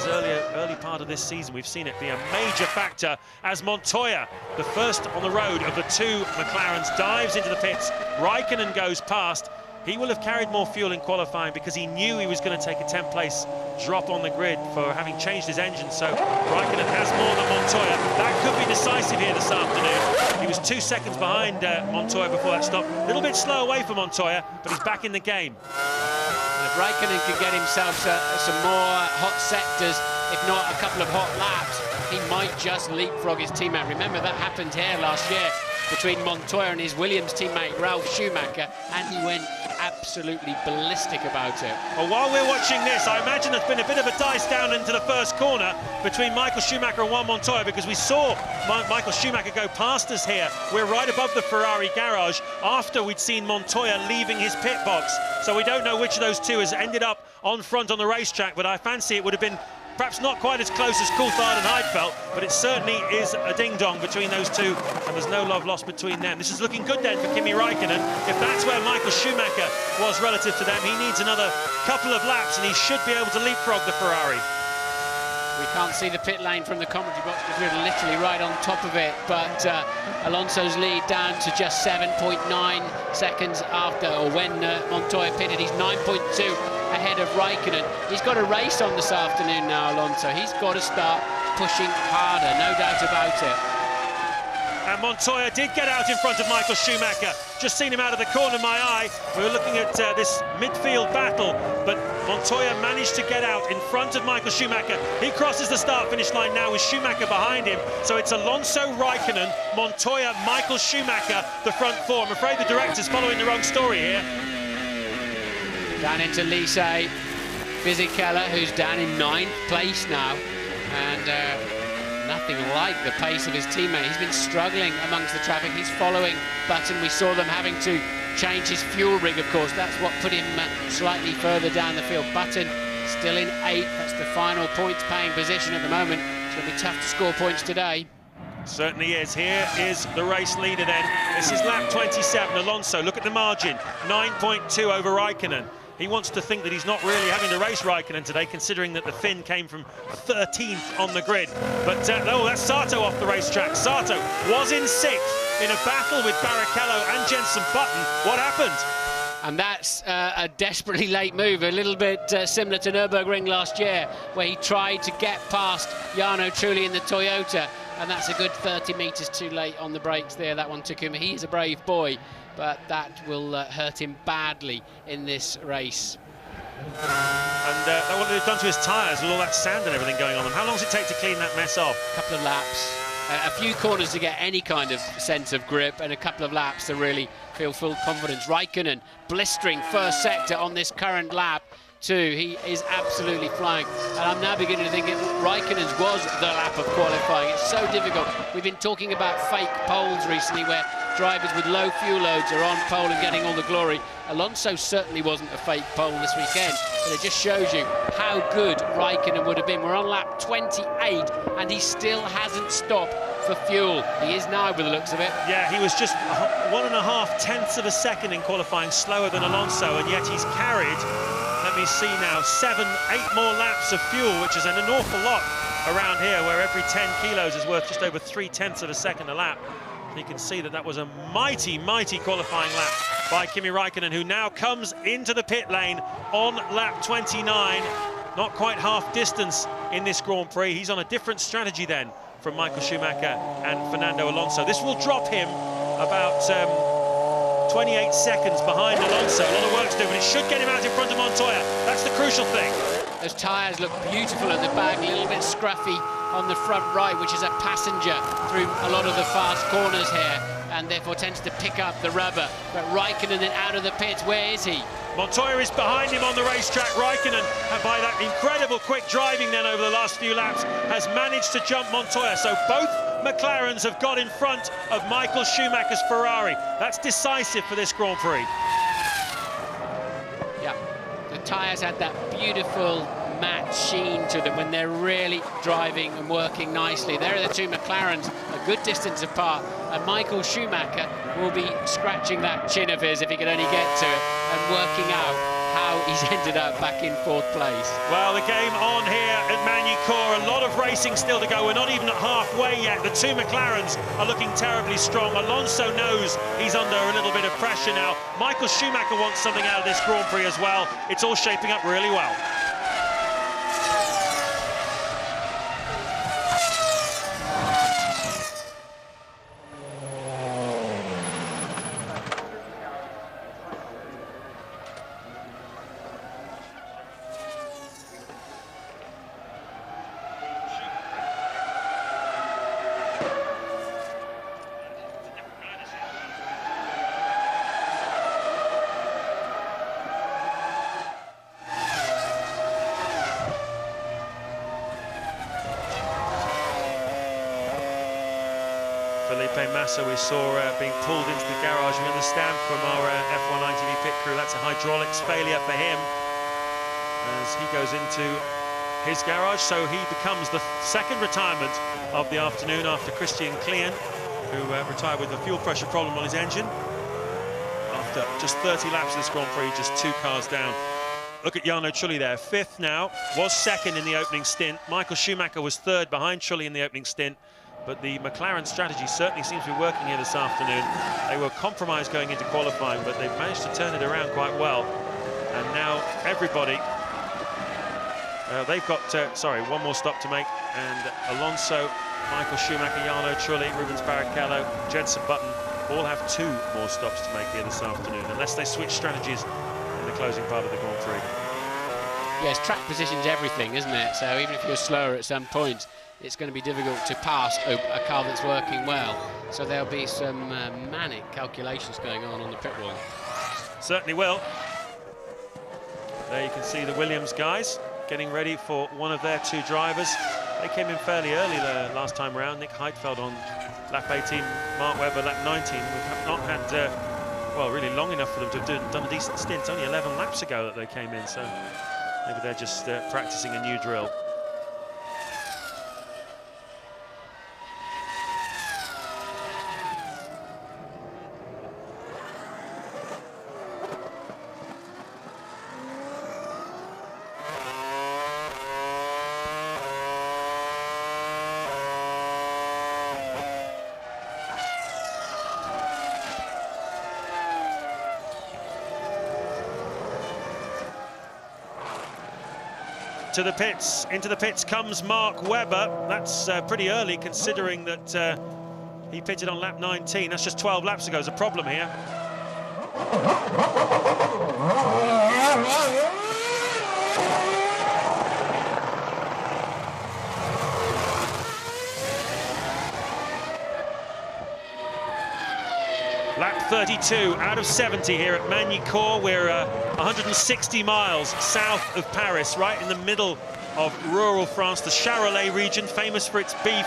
early part of this season, we've seen it be a major factor as Montoya, the first on the road of the two McLarens, dives into the pits. Raikkonen goes past. He will have carried more fuel in qualifying because he knew he was going to take a 10th place drop on the grid for having changed his engine. So Raikkonen has more than Montoya. That could be decisive here this afternoon. He was 2 seconds behind Montoya before that stop. A little bit slow away for Montoya, but he's back in the game. And if Raikkonen can get himself some more hot sectors, if not a couple of hot laps, he might just leapfrog his teammate. Remember, that happened here last year between Montoya and his Williams teammate Ralf Schumacher, and he went absolutely ballistic about it. Well, while we're watching this, I imagine there's been a bit of a dice down into the first corner between Michael Schumacher and Juan Montoya, because we saw Michael Schumacher go past us here. We're right above the Ferrari garage after we'd seen Montoya leaving his pit box. So we don't know which of those two has ended up on front on the racetrack, but I fancy it would have been perhaps not quite as close as Coulthard and Heidfeld, but it certainly is a ding-dong between those two, and there's no love lost between them. This is looking good then for Kimi Raikkonen. If that's where Michael Schumacher was relative to them, he needs another couple of laps and he should be able to leapfrog the Ferrari. We can't see the pit lane from the commentary box because we're literally right on top of it, but Alonso's lead down to just 7.9 seconds after, or when Montoya pitted. He's 9.2 ahead of Raikkonen. He's got a race on this afternoon now, Alonso. He's got to start pushing harder, no doubt about it. And Montoya did get out in front of Michael Schumacher. Just seen him out of the corner of my eye. We were looking at this midfield battle, but Montoya managed to get out in front of Michael Schumacher. He crosses the start-finish line now with Schumacher behind him. So it's Alonso, Raikkonen, Montoya, Michael Schumacher, the front four. I'm afraid the director's following the wrong story here. Down into Lise, Fisichella, who's down in 9th place now, and nothing like the pace of his teammate. He's been struggling amongst the traffic. He's following Button. We saw them having to change his fuel rig, of course. That's what put him slightly further down the field. Button still in 8th. That's the final points-paying position at the moment. It's going to be tough to score points today. Certainly is. Here is the race leader then. This is lap 27. Alonso, look at the margin. 9.2 over Raikkonen. He wants to think that he's not really having to race Raikkonen today, considering that the Finn came from 13th on the grid. But oh, that's Sato off the racetrack. Sato was in 6th in a battle with Barrichello and Jenson Button. What happened? And that's a desperately late move, a little bit similar to Nürburgring last year, where he tried to get past Jarno Trulli in the Toyota, and that's a good 30 metres too late on the brakes there. That one took him. He's a brave boy, but that will hurt him badly in this race. And that what they've done to his tyres with all that sand and everything going on them. How long does it take to clean that mess off? A couple of laps. A few corners to get any kind of sense of grip, and a couple of laps to really feel full confidence. Raikkonen blistering first sector on this current lap too. He is absolutely flying, and I'm now beginning to think Raikkonen's was the lap of qualifying. It's so difficult. We've been talking about fake poles recently, where drivers with low fuel loads are on pole and getting all the glory. Alonso certainly wasn't a fake pole this weekend, but it just shows you how good Raikkonen would have been. We're on lap 28 and he still hasn't stopped for fuel. He is now, by the looks of it. Yeah, he was just 1.5 tenths of a second in qualifying slower than Alonso, and yet he's carried, let me see now, 7-8 more laps of fuel, which is an awful lot around here, where every 10 kilos is worth just over 3/10 of a second a lap. You can see that that was a mighty, mighty qualifying lap by Kimi Raikkonen, who now comes into the pit lane on lap 29. Not quite half distance in this Grand Prix. He's on a different strategy then from Michael Schumacher and Fernando Alonso. This will drop him about 28 seconds behind Alonso. A lot of work to do, but it should get him out in front of Montoya. That's the crucial thing. Those tyres look beautiful at the back, a little bit scruffy on the front right, which is a passenger through a lot of the fast corners here, and therefore tends to pick up the rubber. But Raikkonen then out of the pits, where is he? Montoya is behind him on the racetrack. Raikkonen, and by that incredible quick driving then over the last few laps, has managed to jump Montoya. So both McLarens have got in front of Michael Schumacher's Ferrari. That's decisive for this Grand Prix. Yeah, the tyres had that beautiful matte sheen to them when they're really driving and working nicely. There are the two McLarens a good distance apart, and Michael Schumacher will be scratching that chin of his if he can only get to it and working out how he's ended up back in 4th place. Well, the game on here at Magny-Cours. A lot of racing still to go. We're not even at halfway yet. The two McLarens are looking terribly strong. Alonso knows he's under a little bit of pressure now. Michael Schumacher wants something out of this Grand Prix as well. It's all shaping up really well. Felipe Massa we saw being pulled into the garage. We understand from our F1 ITV pit crew that's a hydraulics failure for him as he goes into his garage. So he becomes the second retirement of the afternoon after Christian Klien, who retired with a fuel pressure problem on his engine after just 30 laps of this Grand Prix, just 2 cars down. Look at Jarno Trulli there, 5th now, was 2nd in the opening stint. Michael Schumacher was 3rd behind Trulli in the opening stint. But the McLaren strategy certainly seems to be working here this afternoon. They were compromised going into qualifying, but they've managed to turn it around quite well. And now everybody, they've got, one more stop to make. And Alonso, Michael Schumacher, Jarno Trulli, Rubens Barrichello, Jenson Button all have 2 more stops to make here this afternoon, unless they switch strategies in the closing part of the Grand Prix. Yes, track position's everything, isn't it? So even if you're slower at some point, it's going to be difficult to pass a car that's working well. So there'll be some manic calculations going on the pit wall. Certainly will. There you can see the Williams guys getting ready for one of their 2 drivers. They came in fairly early the last time around. Nick Heidfeld on lap 18, Mark Webber lap 19. We have not had, well, really long enough for them to have done a decent stint. It's only 11 laps ago that they came in, so maybe they're just practicing a new drill. To the pits, into the pits comes Mark Webber. That's pretty early considering that he pitted on lap 19. That's just 12 laps ago. There's a problem here. Lap 32 out of 70 here at Magny-Cours. We're 160 miles south of Paris, right in the middle of rural France, the Charolais region, famous for its beef,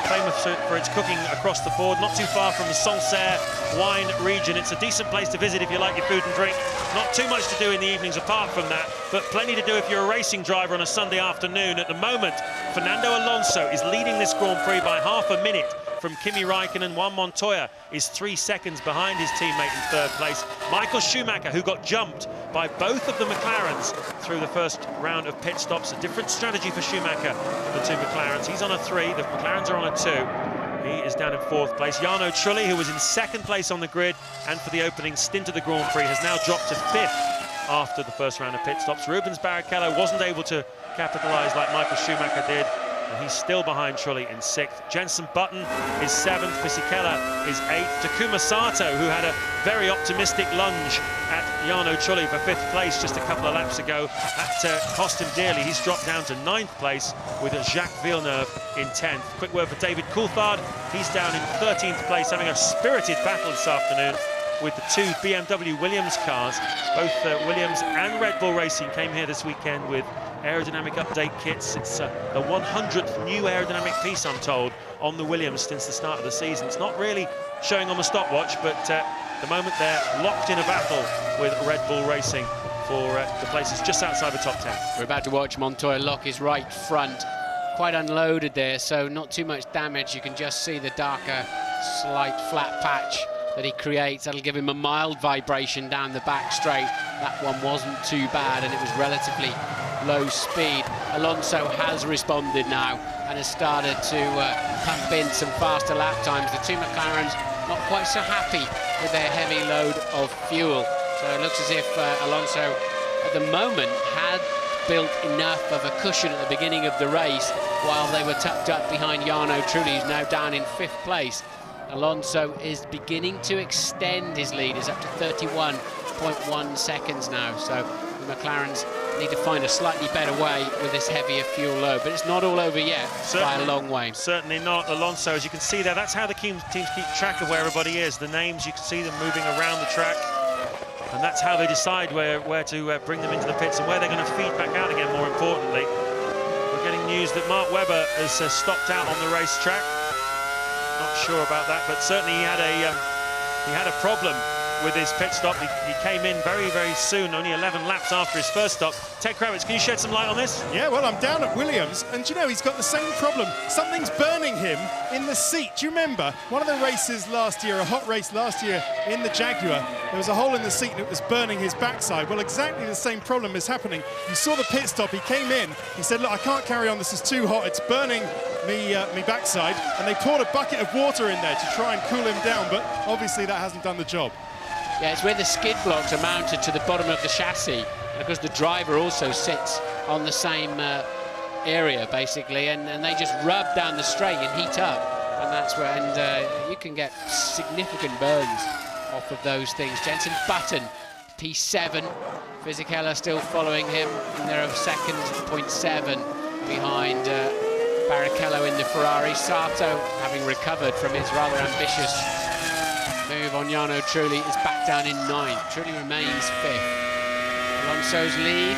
famous for its cooking across the board, not too far from the Sancerre wine region. It's a decent place to visit if you like your food and drink. Not too much to do in the evenings apart from that, but plenty to do if you're a racing driver on a Sunday afternoon. At the moment, Fernando Alonso is leading this Grand Prix by half a minute from Kimi Raikkonen. Juan Montoya is 3 seconds behind his teammate in 3rd place. Michael Schumacher, who got jumped by both of the McLarens through the first round of pit stops. A different strategy for Schumacher than the 2 McLarens. He's on a 3, the McLarens are on a 2. He is down in 4th place. Jarno Trulli, who was in 2nd place on the grid and for the opening stint of the Grand Prix, has now dropped to 5th after the first round of pit stops. Rubens Barrichello wasn't able to capitalise like Michael Schumacher did. and he's still behind Trulli in 6th. Jenson Button is 7th, Fisichella is 8th. Takuma Sato, who had a very optimistic lunge at Jarno Trulli for 5th place just a couple of laps ago, that cost him dearly. He's dropped down to 9th place with Jacques Villeneuve in 10th. Quick word for David Coulthard, he's down in 13th place, having a spirited battle this afternoon with the 2 BMW Williams cars. Both Williams and Red Bull Racing came here this weekend with aerodynamic update kits. It's the 100th new aerodynamic piece, I'm told, on the Williams since the start of the season. It's not really showing on the stopwatch, but the moment they're locked in a battle with Red Bull Racing for the places just outside the top 10. We're about to watch Montoya lock his right front. Quite unloaded there, so not too much damage. You can just see the darker, slight flat patch that he creates. That'll give him a mild vibration down the back straight. That one wasn't too bad, and it was relatively low speed. Alonso has responded now and has started to pump in some faster lap times. The 2 McLarens not quite so happy with their heavy load of fuel. So it looks as if Alonso at the moment had built enough of a cushion at the beginning of the race while they were tucked up behind Jarno Trulli, who's now down in 5th place. Alonso is beginning to extend his lead. He's up to 31.1 seconds now. So the McLarens need to find a slightly better way with this heavier fuel load. But it's not all over yet, by a long way. Certainly not. Alonso, as you can see there, that's how the teams keep track of where everybody is. The names, you can see them moving around the track. And that's how they decide where to bring them into the pits and where they're going to feed back out again, more importantly. We're getting news that Mark Webber has stopped out on the racetrack. Not sure about that, but certainly he had a problem with his pit stop. He came in very, very soon, only 11 laps after his first stop. Ted Kravitz, can you shed some light on this? Yeah, well, I'm down at Williams, and you know, he's got the same problem. Something's burning him in the seat. Do you remember one of the races last year, a hot race last year in the Jaguar? There was a hole in the seat and it was burning his backside. Well, exactly the same problem is happening. You saw the pit stop, he came in, he said, look, I can't carry on, this is too hot, it's burning me backside, and they poured a bucket of water in there to try and cool him down, but obviously that hasn't done the job. Yeah, it's where the skid blocks are mounted to the bottom of the chassis, because the driver also sits on the same area, basically, and they just rub down the straight and heat up, and that's where, and you can get significant burns off of those things. Jenson Button, P7, Fisichella still following him, and they're of 2.7 behind Barrichello in the Ferrari. Sato, having recovered from his rather ambitious move on Jarno Trulli, is back down in 9th. Trulli remains 5th. Alonso's lead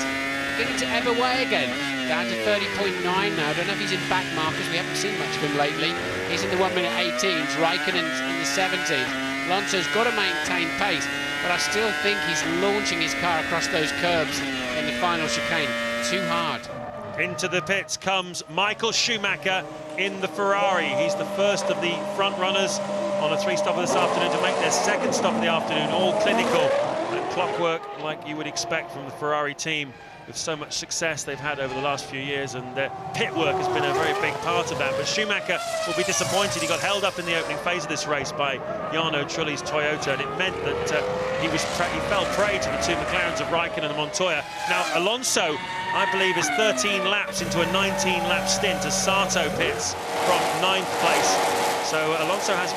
beginning to ebb away again, down to 30.9 now. I don't know if he's in back markers, we haven't seen much of him lately. He's in the 1:18s, Raikkonen's in the 17th. Alonso's got to maintain pace, but I still think he's launching his car across those curbs in the final chicane too hard. Into the pits comes Michael Schumacher in the Ferrari. He's the first of the front runners on a 3-stopper this afternoon to make their 2nd stop of the afternoon, all clinical and clockwork like you would expect from the Ferrari team, with so much success they've had over the last few years, and pit work has been a very big part of that. But Schumacher will be disappointed. He got held up in the opening phase of this race by Jarno Trulli's Toyota, and it meant that he fell prey to the 2 McLarens of Raikkonen and Montoya. Now Alonso, I believe, is 13 laps into a 19-lap stint as Sato pits from 9th place. So Alonso has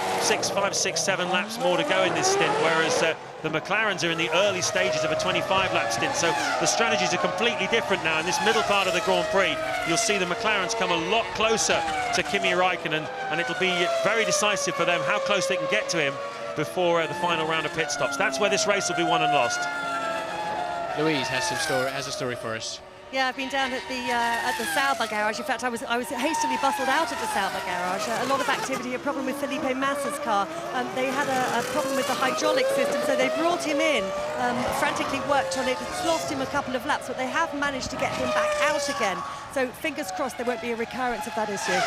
5, 6, 7 laps more to go in this stint, whereas the McLarens are in the early stages of a 25-lap stint. So the strategies are completely different now. In this middle part of the Grand Prix, you'll see the McLarens come a lot closer to Kimi Raikkonen, and it'll be very decisive for them how close they can get to him before the final round of pit stops. That's where this race will be won and lost. Louise has a story for us. Yeah, I've been down at the Sauber garage. In fact, I was hastily bustled out of the Sauber garage. A lot of activity, a problem with Felipe Massa's car. They had a problem with the hydraulic system, so they brought him in, frantically worked on it. It's lost him a couple of laps, but they have managed to get him back out again. So fingers crossed there won't be a recurrence of that issue.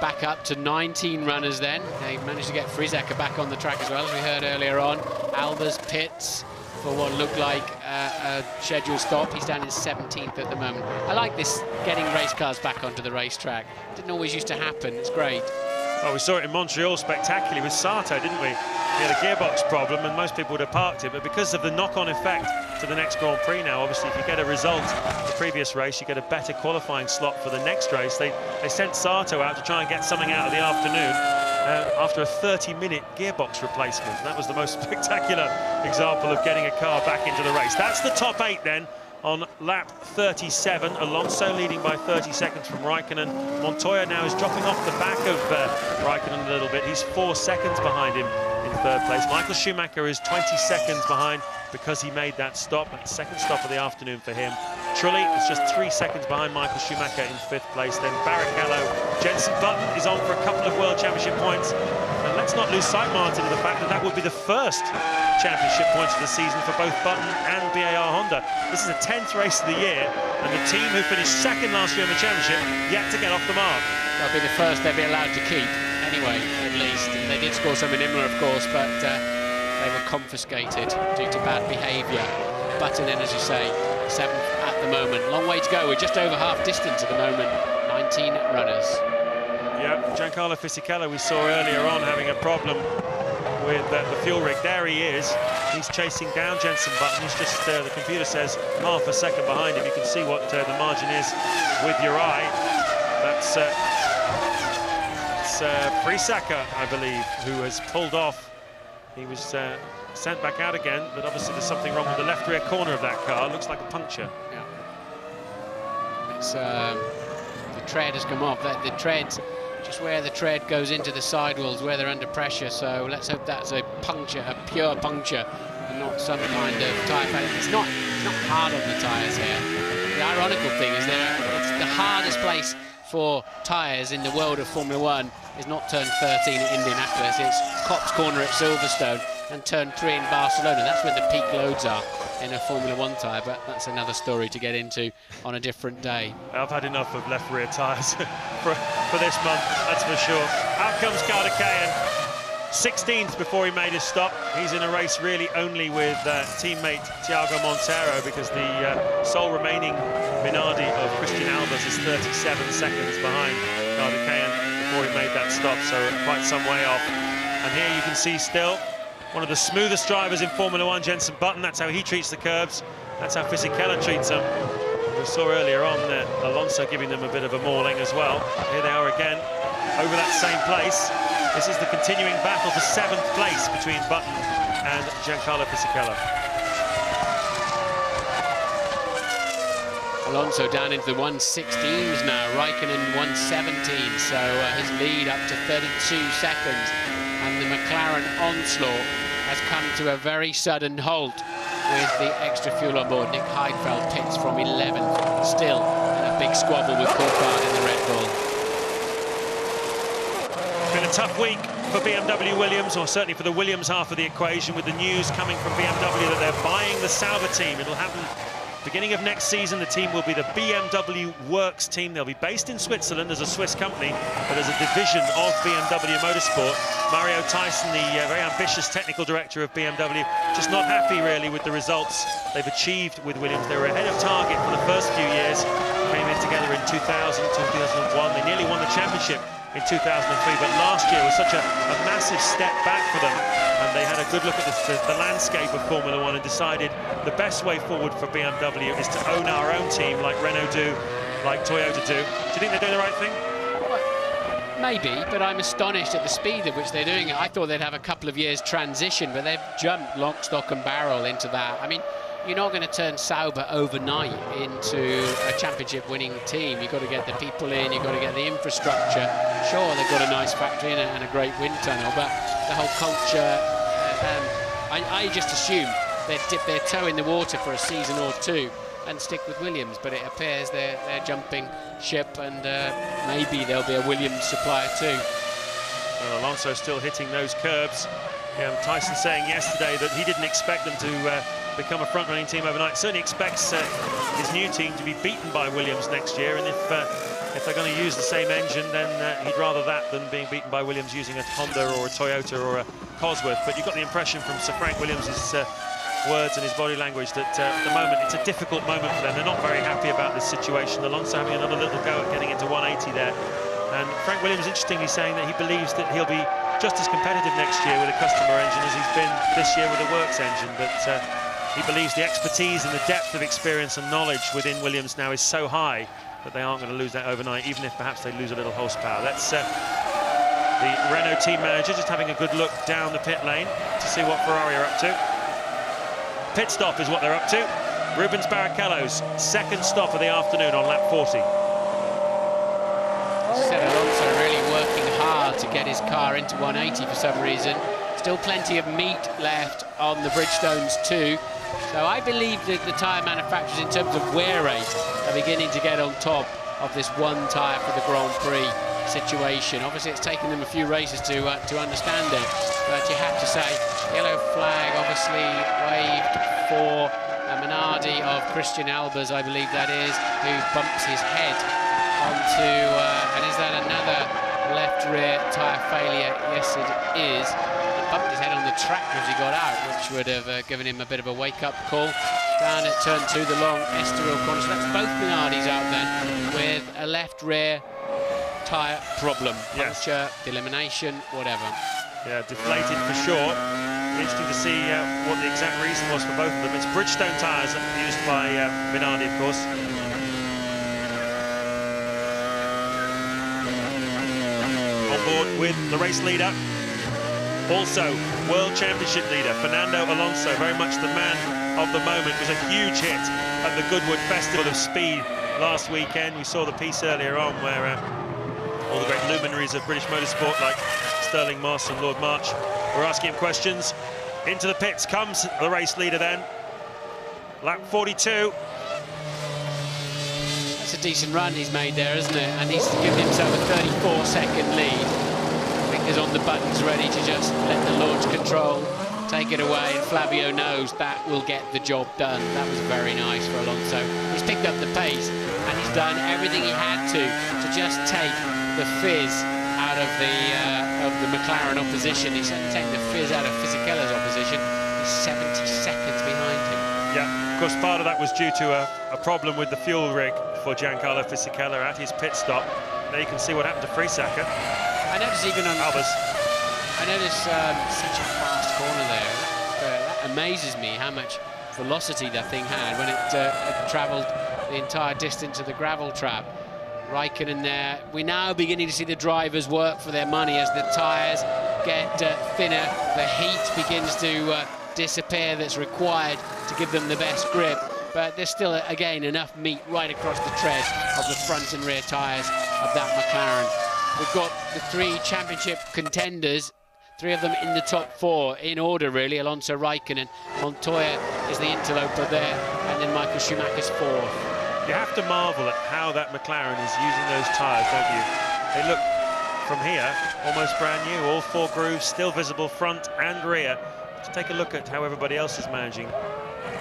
Back up to 19 runners then. They managed to get Friseca back on the track as well, as we heard earlier on. Albers pits for what looked like a scheduled stop. He's down in 17th at the moment. I like this, getting race cars back onto the racetrack. Didn't always used to happen. It's great. Well, we saw it in Montreal spectacularly with Sato, didn't we? He had a gearbox problem and most people would have parked it, but because of the knock-on effect to the next Grand Prix now, obviously if you get a result the previous race, you get a better qualifying slot for the next race. They sent Sato out to try and get something out of the afternoon after a 30-minute gearbox replacement. And that was the most spectacular example of getting a car back into the race. That's the top 8 then. On lap 37, Alonso leading by 30 seconds from Raikkonen. Montoya now is dropping off the back of Raikkonen a little bit. He's 4 seconds behind him in third place. Michael Schumacher is 20 seconds behind because he made that stop. That second stop of the afternoon for him. Trulli is just 3 seconds behind Michael Schumacher in 5th place. Then Barrichello. Jenson Button is on for a couple of World Championship points. And let's not lose sight, Martin, of the fact that that would be the first championship points of the season for both Button and BAR Honda. This is the 10th race of the year, and the team who finished second last year in the championship yet to get off the mark. That'll be the first they'll be allowed to keep, anyway, at least. And they did score some in Imola, of course, but they were confiscated due to bad behaviour. Button in, as you say, 7th at the moment. Long way to go. We're just over half distance at the moment. 19 runners. Yeah, Giancarlo Fisichella we saw earlier on having a problem with the fuel rig. There he is. He's chasing down Jenson Button. He's just, the computer says, half a second behind him. You can see what the margin is with your eye. That's Frisacker, I believe, who has pulled off. He was sent back out again, but obviously there's something wrong with the left rear corner of that car. Looks like a puncture. Yeah. It's the tread has come off. The tread, just where the tread goes into the sidewalls, where they're under pressure. So let's hope that's a puncture, a pure puncture, and not some kind of tyre pattern. It's not hard on the tyres here. The ironical thing is it's the hardest place for tyres in the world of Formula One is not turn 13 at Indianapolis, it's Copse Corner at Silverstone and turn 3 in Barcelona. That's where the peak loads are in a Formula One tyre, but that's another story to get into on a different day. I've had enough of left rear tyres for this month, that's for sure. Out comes Kartikeyan, 16th before he made his stop. He's in a race really only with teammate Thiago Monteiro, because the sole remaining Minardi of Christian Albers is 37 seconds behind Kartikeyan before he made that stop, so quite some way off. And here you can see still one of the smoothest drivers in Formula One, Jenson Button. That's how he treats the curbs. That's how Fisichella treats them. We saw earlier on Alonso giving them a bit of a mauling as well. Here they are again, over that same place. This is the continuing battle for 7th place between Button and Giancarlo Fisichella. Alonso down into the 116s now, Raikkonen 117, so his lead up to 32 seconds. And the McLaren onslaught has come to a very sudden halt with the extra fuel on board. Nick Heidfeld pits from 11th, still in a big squabble with Coulthard in the Red Bull. It's been a tough week for BMW Williams, or certainly for the Williams half of the equation, with the news coming from BMW that they're buying the Sauber team. It'll happen beginning of next season. The team will be the BMW Works team. They'll be based in Switzerland as a Swiss company, but as a division of BMW Motorsport. Mario Tyson, the very ambitious technical director of BMW, just not happy really with the results they've achieved with Williams. They were ahead of target for the first few years, came in together in 2000, 2001. They nearly won the championship in 2003, but last year was such a massive step back for them, and they had a good look at the landscape of Formula One and decided the best way forward for BMW is to own our own team, like Renault do, like Toyota do. Do you think they're doing the right thing? Well, maybe, but I'm astonished at the speed at which they're doing it. I thought they'd have a couple of years transition, but they've jumped lock, stock and barrel into that. I mean, you're not going to turn Sauber overnight into a championship-winning team. You've got to get the people in, you've got to get the infrastructure. Sure, they've got a nice factory and a great wind tunnel, but the whole culture, I just assume they'd dip their toe in the water for a season or two and stick with Williams, but it appears they're jumping ship, and maybe there'll be a Williams supplier too. Well, Alonso still hitting those curbs. Tyson saying yesterday that he didn't expect them to become a front-running team overnight. Certainly expects his new team to be beaten by Williams next year, and if they're going to use the same engine, then he'd rather that than being beaten by Williams using a Honda or a Toyota or a Cosworth. But you got the impression from Sir Frank Williams' words and his body language that at the moment it's a difficult moment for them. They're not very happy about this situation. Alonso having another little go at getting into 180 there. And Frank Williams, interestingly, saying that he believes that he'll be just as competitive next year with a customer engine as he's been this year with a works engine. But he believes the expertise and the depth of experience and knowledge within Williams now is so high that they aren't going to lose that overnight, even if perhaps they lose a little horsepower. That's the Renault team manager just having a good look down the pit lane to see what Ferrari are up to. Pit stop is what they're up to. Rubens Barrichello's second stop of the afternoon on lap 40. Alonso really working hard to get his car into 180 for some reason. Still plenty of meat left on the Bridgestones too. So I believe that the tyre manufacturers, in terms of wear rate, are beginning to get on top of this one tyre for the Grand Prix situation. Obviously, it's taken them a few races to understand it, but you have to say, yellow flag obviously waved for Minardi of Christian Albers, I believe that is, who bumps his head onto, and is that another left rear tyre failure? Yes, it is. He bumped his head on the track as he got out, which would have given him a bit of a wake-up call. Down at turn 2, the long Estoril corner. So that's both Minardis out then with a left rear tyre problem. Puncture, elimination, whatever. Yeah, deflated for sure. Interesting to see what the exact reason was for both of them. It's Bridgestone tyres used by Minardi, of course. On board with the race leader. Also, World Championship leader Fernando Alonso, very much the man of the moment. It was a huge hit at the Goodwood Festival of Speed last weekend. We saw the piece earlier on where all the great luminaries of British motorsport like Stirling Moss and Lord March were asking him questions. Into the pits comes the race leader then. Lap 42. That's a decent run he's made there, isn't it? And he's given himself a 34-second lead. Fingers on the buttons, ready to just let the launch control take it away, and Flavio knows that will get the job done. That was very nice for Alonso. He's picked up the pace, and he's done everything he had to just take the fizz out of the McLaren opposition. He's taken the fizz out of Fisichella's opposition. He's 70 seconds behind him. Yeah, of course, part of that was due to a problem with the fuel rig for Giancarlo Fisichella at his pit stop. There you can see what happened to Friesacher. I noticed even on Albers. I noticed such a fast corner there. That amazes me how much velocity that thing had when it travelled the entire distance of the gravel trap. Raikkonen there. We're now beginning to see the drivers work for their money as the tyres get thinner. The heat begins to disappear that's required to give them the best grip. But there's still, again, enough meat right across the tread of the front and rear tyres of that McLaren. We've got the 3 championship contenders, 3 of them in the top 4 in order, really. Alonso, Raikkonen, Montoya is the interloper there, and then Michael Schumacher's 4th. You have to marvel at how that McLaren is using those tyres, don't you? They look, from here, almost brand new. All 4 grooves still visible front and rear. Just take a look at how everybody else is managing.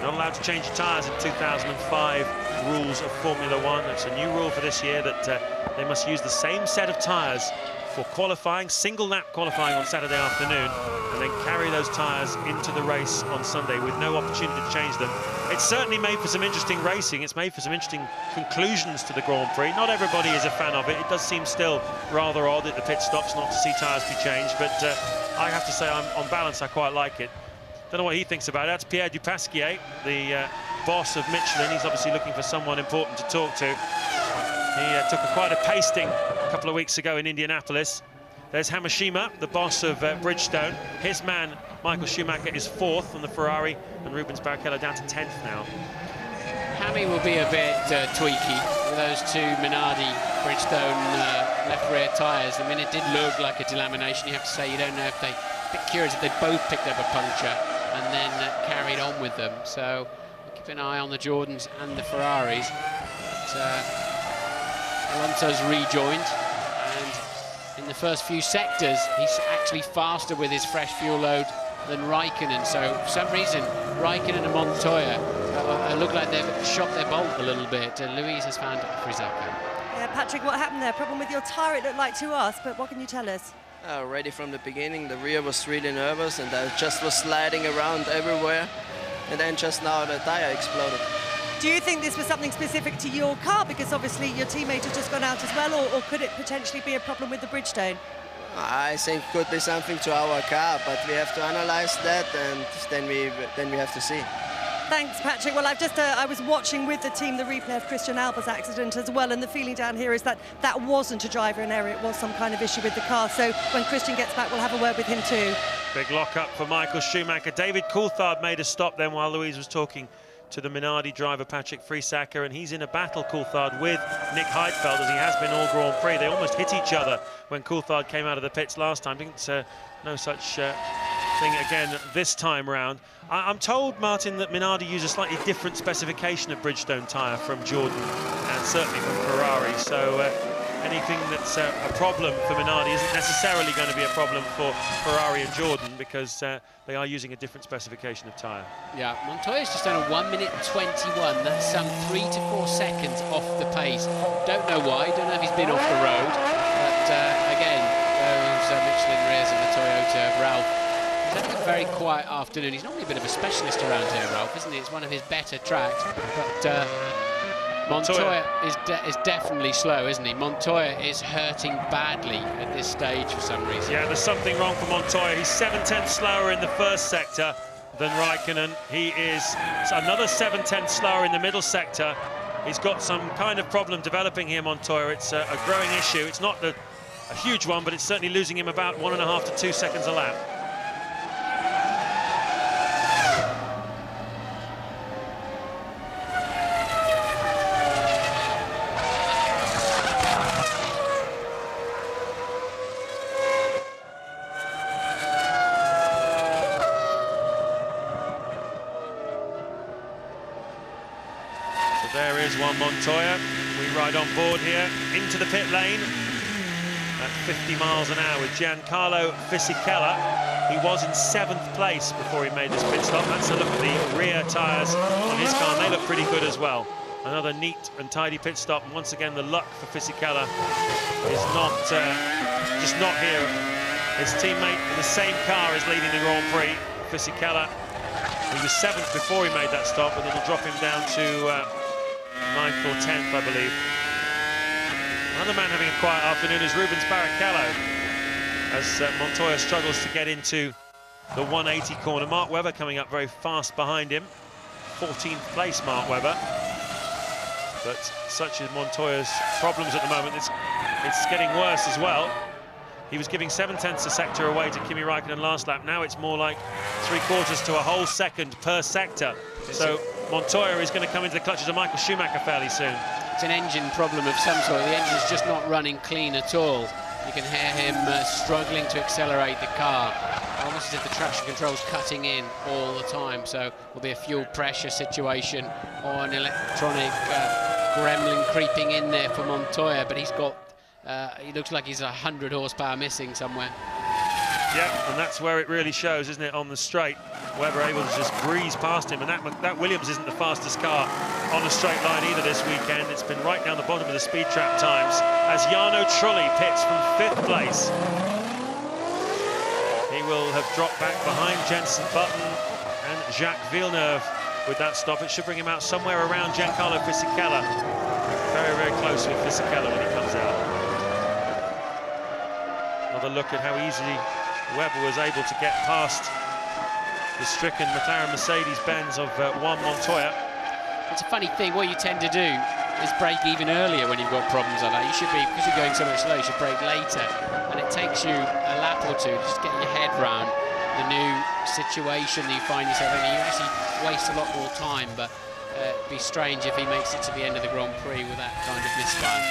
Not allowed to change tyres in 2005 rules of Formula 1. It's a new rule for this year that they must use the same set of tyres for qualifying, single lap qualifying on Saturday afternoon, and then carry those tyres into the race on Sunday with no opportunity to change them. It's certainly made for some interesting racing. It's made for some interesting conclusions to the Grand Prix. Not everybody is a fan of it. It does seem still rather odd at the pit stops not to see tyres be changed, but I have to say, on balance, I quite like it. Don't know what he thinks about it. That's Pierre Dupasquier, the boss of Michelin. He's obviously looking for someone important to talk to. He took quite a pasting a couple of weeks ago in Indianapolis. There's Hamashima, the boss of Bridgestone. His man, Michael Schumacher, is 4th on the Ferrari, and Rubens Barrichello down to 10th now. Hammy will be a bit tweaky with those 2 Minardi Bridgestone left rear tyres. I mean, it did look like a delamination. You have to say, you don't know if they... A bit curious if they both picked up a puncture and then carried on with them. So we'll keep an eye on the Jordans and the Ferraris. But, Alonso's rejoined, and in the first few sectors he's actually faster with his fresh fuel load than Raikkonen. So for some reason Raikkonen and Montoya look like they've shot their bolt a little bit. Louise has found Friesacher. Yeah, Patrick, what happened there? Problem with your tyre, it looked like to us, but what can you tell us? Already from the beginning, the rear was really nervous, and I just was sliding around everywhere, and then just now the tyre exploded. Do you think this was something specific to your car? Because obviously your teammate has just gone out as well, or could it potentially be a problem with the Bridgestone? I think could be something to our car, but we have to analyze that, and then we have to see. Thanks, Patrick. Well, I was watching with the team the replay of Christian Alba's accident as well, and the feeling down here is that that wasn't a driver error, it was some kind of issue with the car. So when Christian gets back, we'll have a word with him too. Big lock-up for Michael Schumacher. David Coulthard made a stop then while Louise was talking to the Minardi driver Patrick Friesacker, and he's in a battle, Coulthard, with Nick Heidfeld, as he has been all Grand Prix. They almost hit each other when Coulthard came out of the pits last time. Didn't no such thing again this time round. I'm told, Martin, that Minardi used a slightly different specification of Bridgestone tyre from Jordan and certainly from Ferrari, so anything that's a problem for Minardi isn't necessarily going to be a problem for Ferrari and Jordan, because they are using a different specification of tyre. Yeah, Montoya's just done a 1 minute 21. That's some 3 to 4 seconds off the pace. Don't know why, don't know if he's been off the road, but again, those Michelin rears and the Toyota of Ralph. He's having a very quiet afternoon. He's normally a bit of a specialist around here, Ralph, isn't he? It's one of his better tracks, but Montoya is definitely slow, isn't he? Montoya is hurting badly at this stage for some reason. Yeah, there's something wrong for Montoya. He's 7/10 slower in the first sector than Raikkonen. He is another 7/10 slower in the middle sector. He's got some kind of problem developing here, Montoya. It's a growing issue. It's not a huge one, but it's certainly losing him about 1.5 to 2 seconds a lap. There is one Montoya. We ride on board here into the pit lane at 50 miles an hour with Giancarlo Fisichella. He was in 7th place before he made this pit stop. That's a look at the rear tyres on his car, and they look pretty good as well. Another neat and tidy pit stop, and once again the luck for Fisichella is not just not here. His teammate in the same car is leading the Grand Prix. Fisichella, he was 7th before he made that stop, but it'll drop him down to 9th or 10th, I believe. Another man having a quiet afternoon is Rubens Barrichello, as Montoya struggles to get into the 180 corner. Mark Webber coming up very fast behind him. 14th place, Mark Webber. But such as Montoya's problems at the moment, it's getting worse as well. He was giving 7/10 a sector away to Kimi Raikkonen last lap. Now it's more like 3/4 to a whole second per sector. So Montoya is going to come into the clutches of Michael Schumacher fairly soon. It's an engine problem of some sort. The engine's just not running clean at all. You can hear him struggling to accelerate the car, almost as if the traction control's cutting in all the time. So will be a fuel pressure situation or an electronic gremlin creeping in there for Montoya, but he's got he looks like he's 100 horsepower missing somewhere. Yeah, and that's where it really shows, isn't it, on the straight. Webber able to just breeze past him, and that Williams isn't the fastest car on a straight line either this weekend. It's been right down the bottom of the speed trap times as Jarno Trulli pits from 5th place. He will have dropped back behind Jenson Button and Jacques Villeneuve with that stop. It should bring him out somewhere around Giancarlo Fisichella. Very, very close with Fisichella when he comes out. Another look at how easily Webber was able to get past the stricken McLaren Mercedes-Benz of Juan Montoya. It's a funny thing. What you tend to do is brake even earlier when you've got problems like that. You should be, because you're going so much slow, you should brake later. And it takes you a lap or two to just get your head round the new situation that you find yourself in. You actually waste a lot more time, but it'd be strange if he makes it to the end of the Grand Prix with that kind of misfire.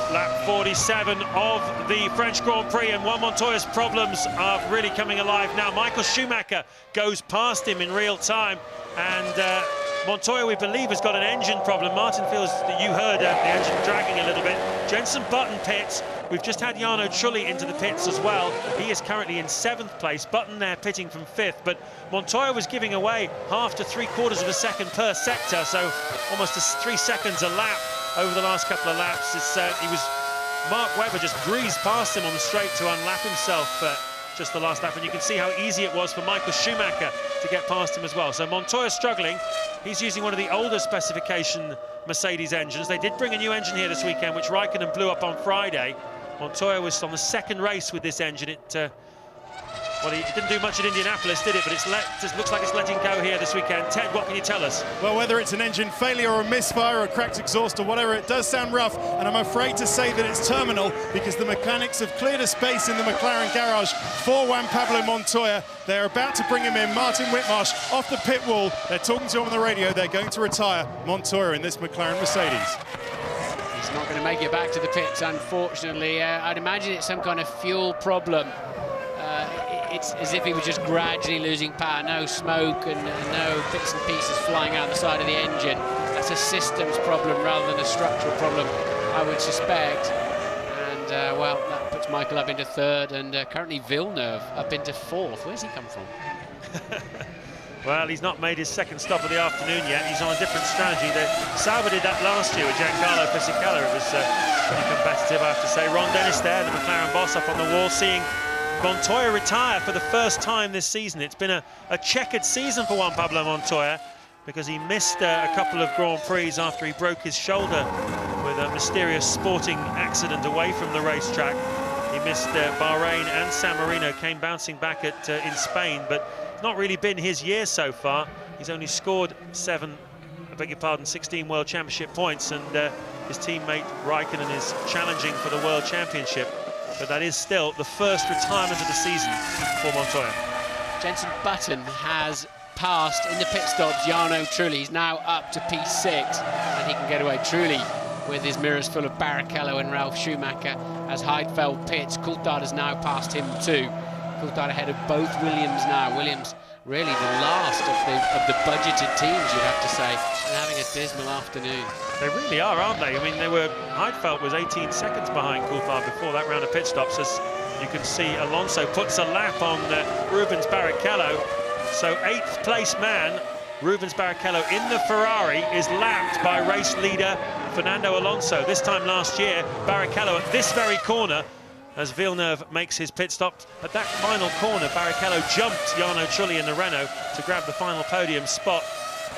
Lap 47 of the French Grand Prix, and Juan Montoya's problems are really coming alive now. Michael Schumacher goes past him in real time, and Montoya, we believe, has got an engine problem. Martin feels that you heard the engine dragging a little bit. Jenson Button pits. We've just had Jarno Trulli into the pits as well. He is currently in 7th place. Button there pitting from 5th. But Montoya was giving away half to 3/4 of a second per sector, so almost 3 seconds a lap over the last couple of laps. Mark Webber just breezed past him on the straight to unlap himself just the last lap, and you can see how easy it was for Michael Schumacher to get past him as well. So Montoya struggling. He's using one of the older specification Mercedes engines. They did bring a new engine here this weekend, which Raikkonen blew up on Friday. Montoya was on the 2nd race with this engine. Well, he didn't do much at Indianapolis, did it? But just looks like it's letting go here this weekend. Ted, what can you tell us? Well, whether it's an engine failure or a misfire or a cracked exhaust or whatever, it does sound rough, and I'm afraid to say that it's terminal because the mechanics have cleared a space in the McLaren garage for Juan Pablo Montoya. They're about to bring him in. Martin Whitmarsh off the pit wall. They're talking to him on the radio. They're going to retire Montoya in this McLaren Mercedes. He's not going to make it back to the pits, unfortunately. I'd imagine it's some kind of fuel problem. It's as if he was just gradually losing power. No smoke and no bits and pieces flying out the side of the engine. That's a systems problem rather than a structural problem, I would suspect. And, well, that puts Michael up into 3rd, and currently Villeneuve up into 4th. Where's he come from? Well, he's not made his 2nd stop of the afternoon yet. He's on a different strategy. Sauber did that last year with Giancarlo Fisichella. It was pretty competitive, I have to say. Ron Dennis there, the McLaren boss, up on the wall, seeing Montoya retire for the first time this season. It's been a checkered season for Juan Pablo Montoya because he missed a couple of Grand Prix after he broke his shoulder with a mysterious sporting accident away from the racetrack. He missed Bahrain and San Marino, came bouncing back in Spain, but it's not really been his year so far. He's only scored 16 World Championship points, and his teammate Raikkonen is challenging for the World Championship. But that is still the first retirement of the season for Montoya. Jenson Button has passed in the pit stops Jarno Trulli. He's now up to P6, and he can get away Trulli with his mirrors full of Barrichello and Ralf Schumacher as Heidfeld pits. Coulthard has now passed him too. Coulthard ahead of both Williams now. Williams really the last of the budgeted teams, you'd have to say, and having a dismal afternoon. They really are, aren't they? I mean, Heidfeld was 18 seconds behind Coulthard before that round of pit stops. As you can see, Alonso puts a lap on Rubens Barrichello. So 8th place man, Rubens Barrichello in the Ferrari, is lapped by race leader Fernando Alonso. This time last year, Barrichello at this very corner, as Villeneuve makes his pit stop. At that final corner, Barrichello jumped Jarno Trulli in the Renault to grab the final podium spot.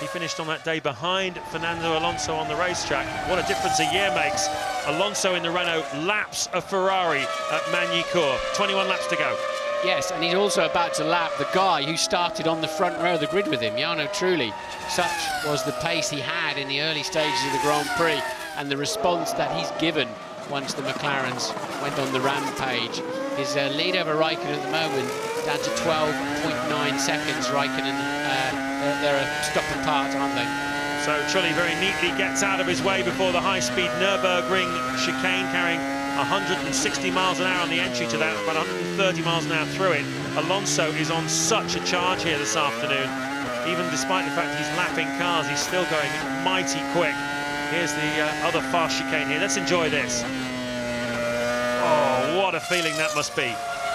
He finished on that day behind Fernando Alonso on the racetrack. What a difference a year makes. Alonso in the Renault laps a Ferrari at Magny-Cours. 21 laps to go. Yes, and he's also about to lap the guy who started on the front row of the grid with him, Jarno Trulli. Such was the pace he had in the early stages of the Grand Prix, and the response that he's given once the McLarens went on the rampage. His lead over Raikkonen at the moment down to 12.9 seconds. Raikkonen, they're a stop apart, aren't they? So Trulli very neatly gets out of his way before the high-speed Nürburgring chicane, carrying 160 miles an hour on the entry to that, about 130 miles an hour through it. Alonso is on such a charge here this afternoon. Even despite the fact he's lapping cars, he's still going mighty quick. Here's the other fast chicane here. Let's enjoy this. Oh, what a feeling that must be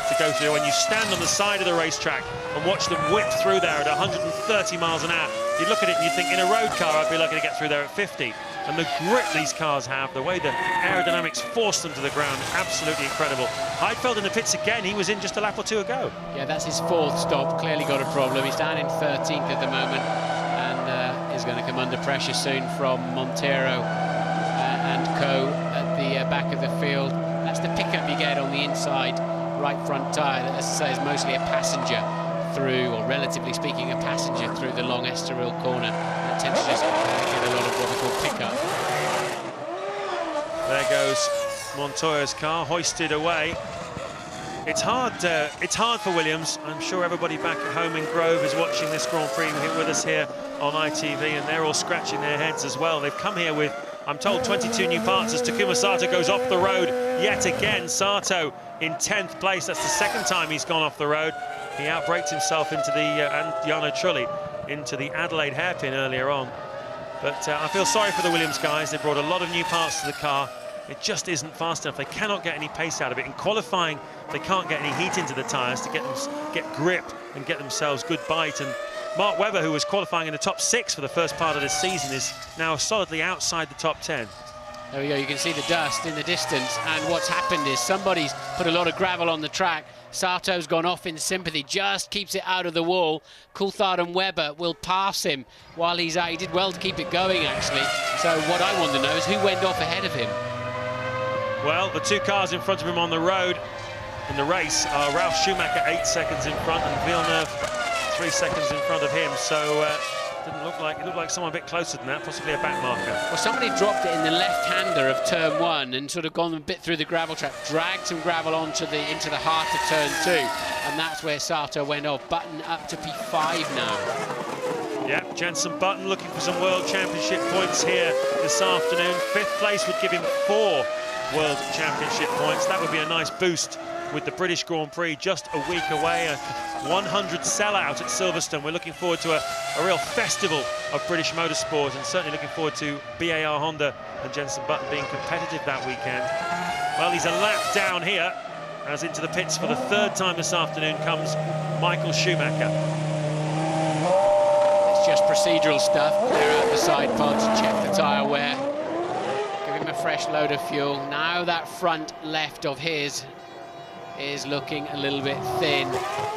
to go through when you stand on the side of the racetrack and watch them whip through there at 130 miles an hour. You look at it and you think, in a road car, I'd be lucky to get through there at 50. And the grip these cars have, the way the aerodynamics force them to the ground, absolutely incredible. Heidfeld in the pits again. He was in just a lap or two ago. Yeah, that's his 4th stop. Clearly got a problem. He's down in 13th at the moment, and is going to come under pressure soon from Montero and co at the back of the field. That's the pickup you get on the inside right front tyre. That, as I say, is mostly a passenger through, or relatively speaking, a passenger through the long Estoril corner. That tends to just get a lot of what we call pickup. There goes Montoya's car, hoisted away. It's hard for Williams. I'm sure everybody back at home in Grove is watching this Grand Prix with us here on ITV, and they're all scratching their heads as well. They've come here with I'm told 22 new parts as Takuma Sato goes off the road yet again. Sato in 10th place. That's the second time he's gone off the road. He outbraked himself into the, and Jarno Trulli, into the Adelaide hairpin earlier on. But I feel sorry for the Williams guys. They brought a lot of new parts to the car. It just isn't fast enough. They cannot get any pace out of it. In qualifying, they can't get any heat into the tyres to get grip and get themselves good bite. And Mark Webber, who was qualifying in the top 6 for the first part of this season, is now solidly outside the top 10. There we go, you can see the dust in the distance, and what's happened is somebody's put a lot of gravel on the track. Sato's gone off in sympathy, just keeps it out of the wall. Coulthard and Webber will pass him while he's out. He did well to keep it going, actually. So what I want to know is who went off ahead of him. Well, the 2 cars in front of him on the road in the race are Ralf Schumacher 8 seconds in front and Villeneuve 3 seconds in front of him. So it looked like someone a bit closer than that, possibly a back marker. Well, somebody dropped it in the left-hander of turn 1 and sort of gone a bit through the gravel trap, dragged some gravel into the heart of turn 2, and that's where Sato went off. Button up to P5 now. Yeah, Jenson Button looking for some World Championship points here this afternoon. 5th place would give him 4 World Championship points. That would be a nice boost with the British Grand Prix just a week away. A 100 sellout at Silverstone. We're looking forward to a real festival of British motorsport, and certainly looking forward to BAR Honda and Jenson Button being competitive that weekend. Well, he's a lap down here, as into the pits for the 3rd time this afternoon comes Michael Schumacher. It's just procedural stuff. Clear out the side pods, check the tyre wear, give him a fresh load of fuel. Now that front left of his is looking a little bit thin.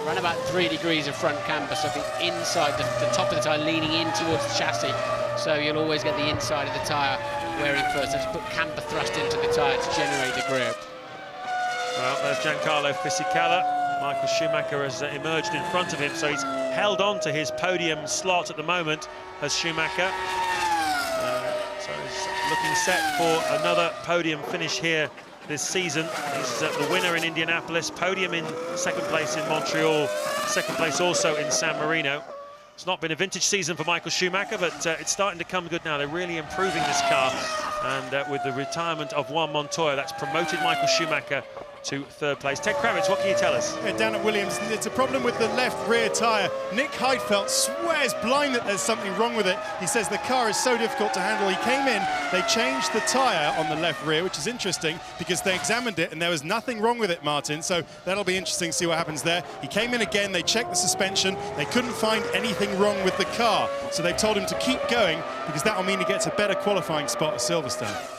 Around about 3 degrees of front camber, so the inside, the top of the tyre leaning in towards the chassis. So you'll always get the inside of the tyre wearing first. So just put camber thrust into the tyre to generate the grip. Well, there's Giancarlo Fisichella. Michael Schumacher has emerged in front of him, so he's held on to his podium slot at the moment as Schumacher. So he's looking set for another podium finish here this season. He's the winner in Indianapolis, podium in 2nd place in Montreal, 2nd place also in San Marino. It's not been a vintage season for Michael Schumacher, but it's starting to come good now. They're really improving this car, and with the retirement of Juan Montoya, that's promoted Michael Schumacher to 3rd place. Ted Kravitz, what can you tell us? Yeah, down at Williams, it's a problem with the left rear tyre. Nick Heidfeld swears blind that there's something wrong with it. He says the car is so difficult to handle. He came in, they changed the tyre on the left rear, which is interesting because they examined it and there was nothing wrong with it, Martin. So that'll be interesting to see what happens there. He came in again, they checked the suspension. They couldn't find anything wrong with the car. So they told him to keep going because that'll mean he gets a better qualifying spot at Silverstone.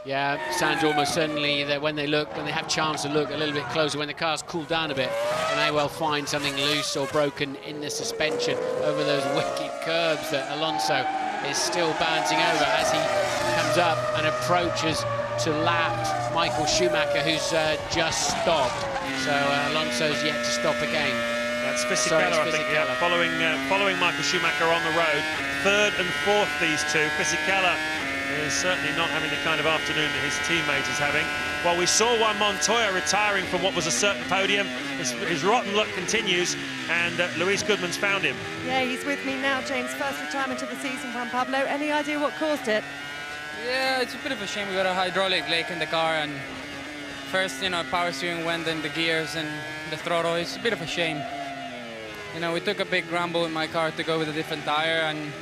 Yeah, sounds almost certainly that when they have chance to look a little bit closer, when the car's cooled down a bit, they may well find something loose or broken in the suspension over those wicked curbs that Alonso is still bouncing over as he comes up and approaches to lap Michael Schumacher, who's just stopped. So Alonso's yet to stop again. That's Fisichella, I think, yeah, following Michael Schumacher on the road. 3rd and 4th, these two. Fisichella is certainly not having the kind of afternoon that his teammate is having. Well, we saw Juan Montoya retiring from what was a certain podium. His rotten luck continues, and Luis Goodman's found him. Yeah, he's with me now, James. First retirement of the season, Juan Pablo. Any idea what caused it? Yeah, it's a bit of a shame. We got a hydraulic leak in the car, and first, power steering went in the gears and the throttle. It's a bit of a shame. We took a big gamble in my car to go with a different tire, and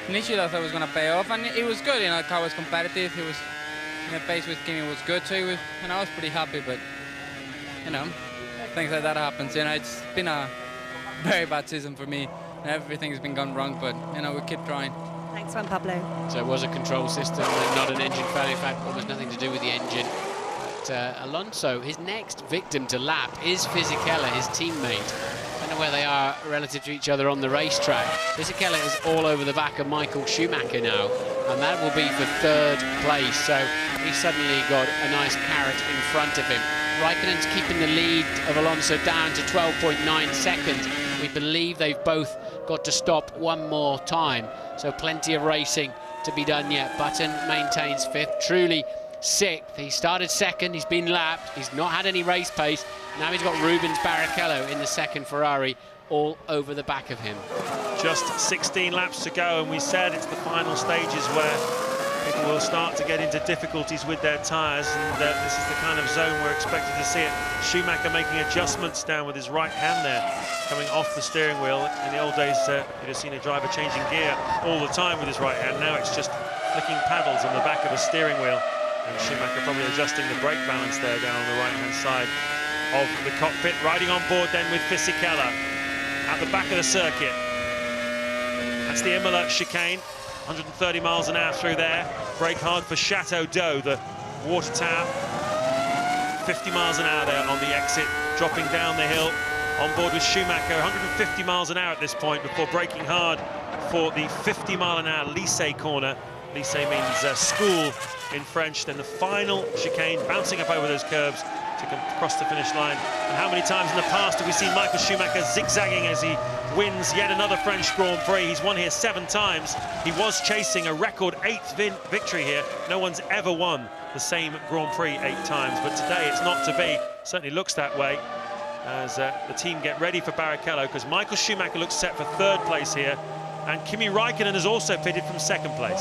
initially I thought it was going to pay off, and it was good. The car was competitive. It was, the pace with Kimi was good, so I was pretty happy. But things like that happens. It's been a very bad season for me, and everything's been gone wrong. But we keep trying. Thanks, Juan Pablo. So it was a control system and not an engine failure. In fact, almost nothing to do with the engine. But Alonso, his next victim to lap is Fisichella, his teammate. I don't know where they are relative to each other on the racetrack. Fisichella is all over the back of Michael Schumacher now, and that will be for 3rd place. So he's suddenly got a nice carrot in front of him. Raikkonen's keeping the lead of Alonso down to 12.9 seconds. We believe they've both got to stop one more time, so plenty of racing to be done yet. Button maintains 5th. Trulli 6th. He started 2nd, he's been lapped, he's not had any race pace. Now he's got Rubens Barrichello in the 2nd Ferrari all over the back of him. Just 16 laps to go, and we said it's the final stages where people will start to get into difficulties with their tyres, and this is the kind of zone we're expected to see it. Schumacher making adjustments down with his right hand there, coming off the steering wheel. In the old days, you'd have seen a driver changing gear all the time with his right hand. Now it's just flicking paddles on the back of a steering wheel, and Schumacher probably adjusting the brake balance there down on the right-hand side of the cockpit. Riding on board then with Fisichella at the back of the circuit. That's the Imola chicane, 130 miles an hour through there. Brake hard for Chateau d'Eau, the water tower. 50 miles an hour there on the exit, dropping down the hill. On board with Schumacher, 150 miles an hour at this point before braking hard for the 50 mile an hour Lycée corner. Lycée means school in French. Then the final chicane, bouncing up over those curves to cross the finish line. And how many times in the past have we seen Michael Schumacher zigzagging as he wins yet another French Grand Prix? He's won here 7 times. He was chasing a record 8th victory here. No one's ever won the same Grand Prix 8 times, but today it's not to be. Certainly looks that way as the team get ready for Barrichello, because Michael Schumacher looks set for 3rd place here, and Kimi Raikkonen has also pitted from 2nd place.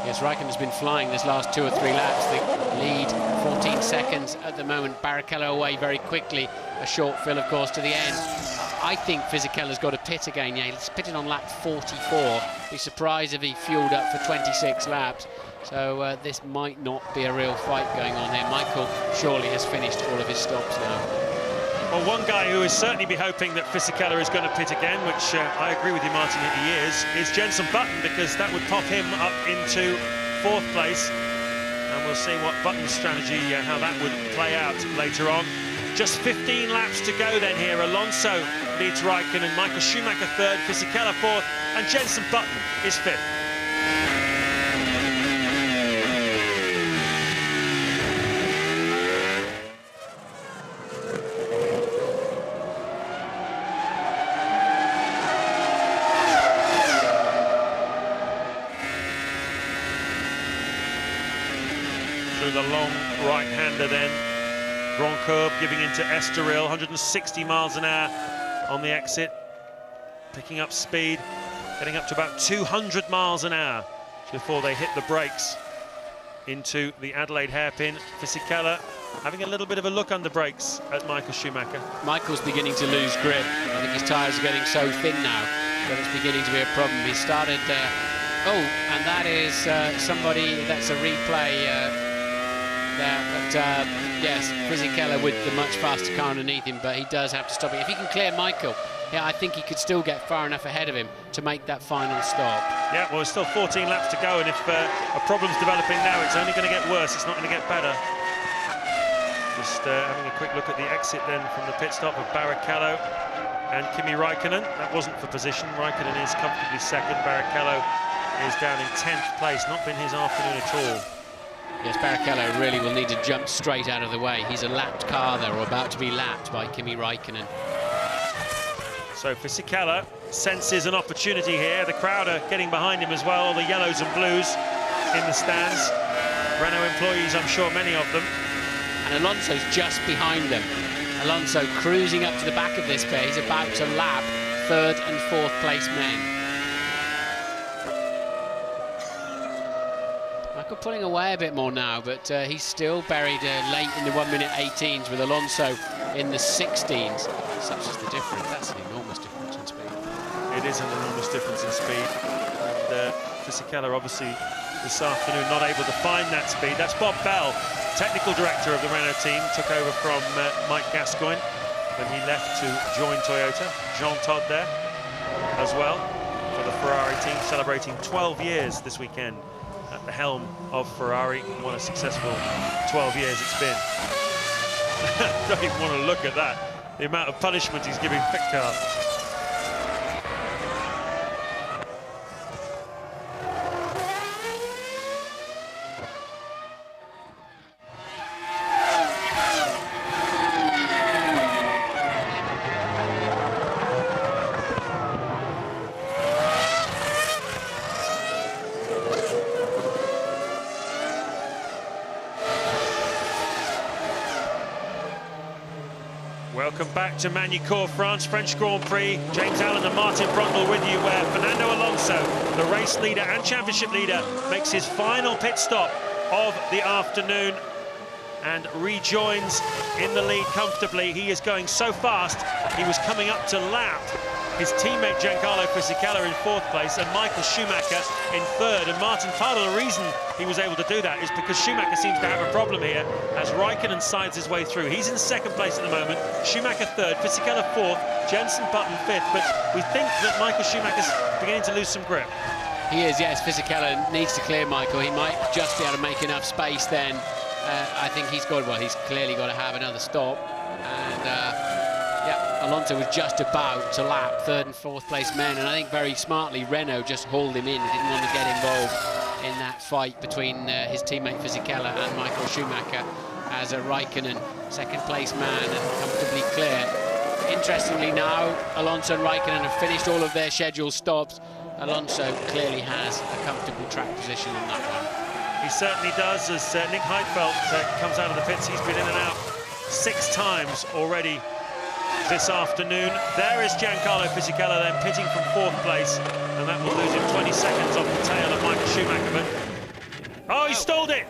Yes, Raikkonen's been flying this last 2 or 3 laps. The lead, 14 seconds at the moment. Barrichello away very quickly. A short fill, of course, to the end. I think Fisichella's got to pit again. Yeah, he's pitted on lap 44. Be surprised if he fueled up for 26 laps. So this might not be a real fight going on here. Michael surely has finished all of his stops now. Well, one guy who is certainly be hoping that Fisichella is going to pit again, which I agree with you, Martin, he is Jenson Button, because that would pop him up into 4th place. And we'll see what Button's strategy, how that would play out later on. Just 15 laps to go then here. Alonso leads Raikkonen, Michael Schumacher 3rd, Fisichella 4th, and Jenson Button is 5th. The long right-hander then. Grand curve giving into Estoril, 160 miles an hour on the exit. Picking up speed, getting up to about 200 miles an hour before they hit the brakes into the Adelaide hairpin. Fisichella having a little bit of a look under brakes at Michael Schumacher. Michael's beginning to lose grip. I think his tyres are getting so thin now that it's beginning to be a problem. He started... oh, and that is somebody, that's a replay... But yes, Fisichella with the much faster car underneath him, but he does have to stop it. If he can clear Michael, yeah, I think he could still get far enough ahead of him to make that final stop. Yeah, well, there's still 14 laps to go, and if a problem's developing now, it's only going to get worse. It's not going to get better. Just having a quick look at the exit then from the pit stop of Barrichello and Kimi Raikkonen. That wasn't for position. Raikkonen is comfortably 2nd. Barrichello is down in 10th place. Not been his afternoon at all. Yes, Barrichello really will need to jump straight out of the way. He's a lapped car there, or about to be lapped by Kimi Raikkonen. So Fisichella senses an opportunity here. The crowd are getting behind him as well, the yellows and blues in the stands. Renault employees, I'm sure many of them. And Alonso's just behind them. Alonso cruising up to the back of this bit. He's about to lap 3rd and 4th place men. Michael pulling away a bit more now, but he's still buried late in the 1:18s with Alonso in the 16s. Such is the difference. That's an enormous difference in speed. It is an enormous difference in speed. And Fisichella obviously this afternoon not able to find that speed. That's Bob Bell, technical director of the Renault team, took over from Mike Gascoigne when he left to join Toyota. Jean Todt there as well for the Ferrari team, celebrating 12 years this weekend at the helm of Ferrari. What a successful 12 years it's been. Don't even want to look at that, the amount of punishment he's giving pit cars. Welcome back to Magny-Cours, France, French Grand Prix. James Allen and Martin Brundle with you, where Fernando Alonso, the race leader and championship leader, makes his final pit stop of the afternoon and rejoins in the lead comfortably. He is going so fast, he was coming up to lap his teammate Giancarlo Fisichella in 4th place and Michael Schumacher in 3rd. And Martin, part of the reason he was able to do that is because Schumacher seems to have a problem here as Raikkonen sides his way through. He's in 2nd place at the moment, Schumacher 3rd, Fisichella 4th, Jenson Button 5th, but we think that Michael Schumacher's beginning to lose some grip. He is, yes. Fisichella needs to clear Michael. He might just be able to make enough space then. I think he's clearly got to have another stop. And yeah, Alonso was just about to lap 3rd and 4th place men, and I think very smartly Renault just hauled him in. He didn't want to get involved in that fight between his teammate Fisichella and Michael Schumacher, as a Raikkonen 2nd place man and comfortably clear. Interestingly now, Alonso and Raikkonen have finished all of their scheduled stops. Alonso clearly has a comfortable track position on that one. He certainly does, as Nick Heidfeld comes out of the pits. He's been in and out 6 times already this afternoon. There is Giancarlo Fisichella then pitting from 4th place, and that will lose him 20 seconds off the tail of Michael Schumacher. But oh, he stalled it!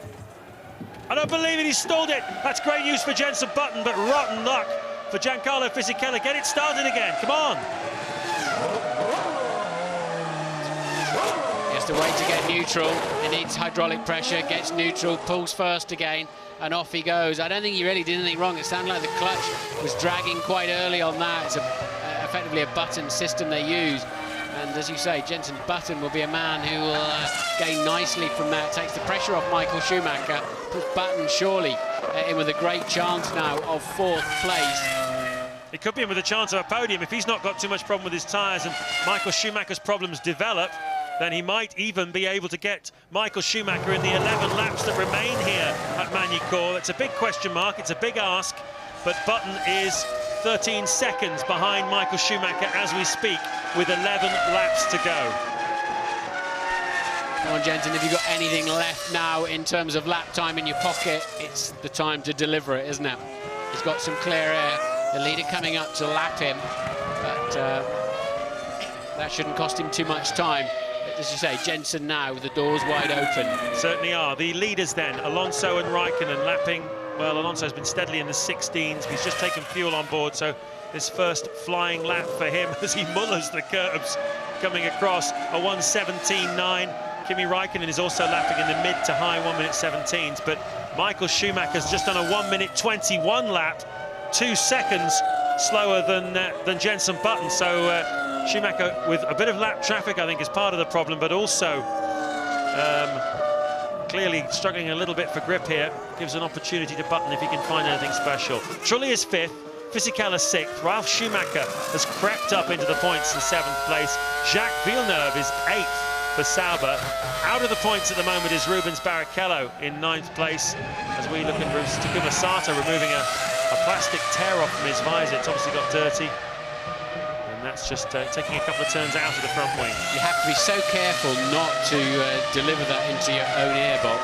I don't believe it, he stalled it! That's great news for Jenson Button, but rotten luck for Giancarlo Fisichella. Get it started again, come on! He has to wait to get neutral. He needs hydraulic pressure, gets neutral, pulls first again, and off he goes. I don't think he really did anything wrong. It sounded like the clutch was dragging quite early on that. It's effectively a button system they use. And as you say, Jenson Button will be a man who will gain nicely from that. Takes the pressure off Michael Schumacher. Puts Button surely in with a great chance now of 4th place. It could be in with a chance of a podium if he's not got too much problem with his tyres and Michael Schumacher's problems develop. Then he might even be able to get Michael Schumacher in the 11 laps that remain here at Magny-Cours. It's a big question mark, it's a big ask, but Button is 13 seconds behind Michael Schumacher as we speak, with 11 laps to go. Come on, Jenson, if you've got anything left now in terms of lap time in your pocket, it's the time to deliver it, isn't it? He's got some clear air, the leader coming up to lap him, but that shouldn't cost him too much time. As you say, Jenson now with the doors wide open. Certainly are. The leaders then, Alonso and Raikkonen lapping. Well, Alonso's been steadily in the 16s. He's just taken fuel on board, so this first flying lap for him as he mullers the curbs coming across a 1:17.9. Kimi Raikkonen is also lapping in the mid to high 1:17s, but Michael Schumacher's just done a 1:21 lap, 2 seconds slower than Jenson Button. So Schumacher with a bit of lap traffic, I think, is part of the problem, but also clearly struggling a little bit for grip here. Gives an opportunity to Button if he can find anything special. Trulli is 5th, Fisichella 6th. Ralf Schumacher has crept up into the points in 7th place. Jacques Villeneuve is 8th for Sauber. Out of the points at the moment is Rubens Barrichello in 9th place, as we look at Takuma Sato removing a plastic tear off from his visor. It's obviously got dirty. That's just taking a couple of turns out of the front wing. You have to be so careful not to deliver that into your own airbox.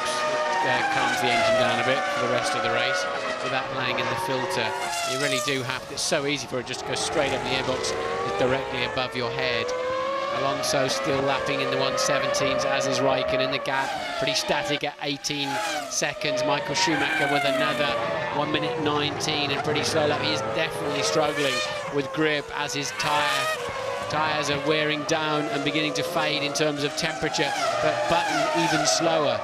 It calms the engine down a bit for the rest of the race without laying in the filter. You really do have to. It's so easy for it just to go straight up. The airbox is directly above your head. Alonso still lapping in the 1:17s, as is Raikkonen. The gap pretty static at 18 seconds. Michael Schumacher with another 1:19 and pretty slow lap. He is definitely struggling with grip as his tyres are wearing down and beginning to fade in terms of temperature, but Button even slower.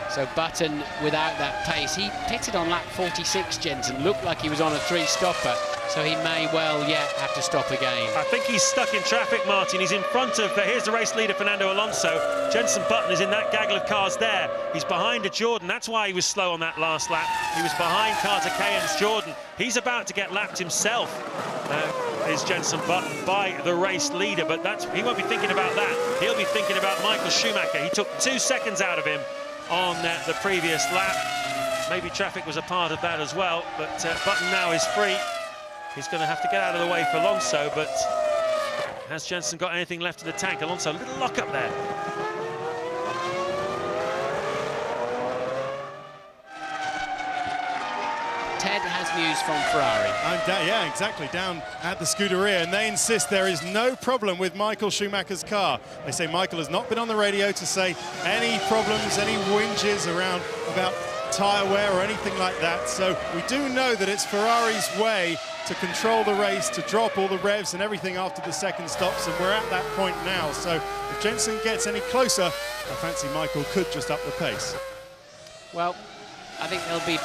So Button without that pace. He pitted on lap 46, Jenson. Looked like he was on a 3-stopper, so he may well yet have to stop again. I think he's stuck in traffic, Martin. He's in front of, here's the race leader, Fernando Alonso. Jenson Button is in that gaggle of cars there. He's behind a Jordan. That's why he was slow on that last lap. He was behind Carter Cayen's Jordan. He's about to get lapped himself, is Jenson Button, by the race leader, but he won't be thinking about that. He'll be thinking about Michael Schumacher. He took 2 seconds out of him on the previous lap. Maybe traffic was a part of that as well, but Button now is free. He's going to have to get out of the way for Alonso, but has Jenson got anything left in the tank? Alonso, a little lock up there. Ed has news from Ferrari. Yeah, exactly, down at the Scuderia, and they insist there is no problem with Michael Schumacher's car. They say Michael has not been on the radio to say any problems, any whinges around about tyre wear or anything like that. So we do know that it's Ferrari's way to control the race, to drop all the revs and everything after the second stops, and we're at that point now. So if Jensen gets any closer, I fancy Michael could just up the pace. Well, I think they'll be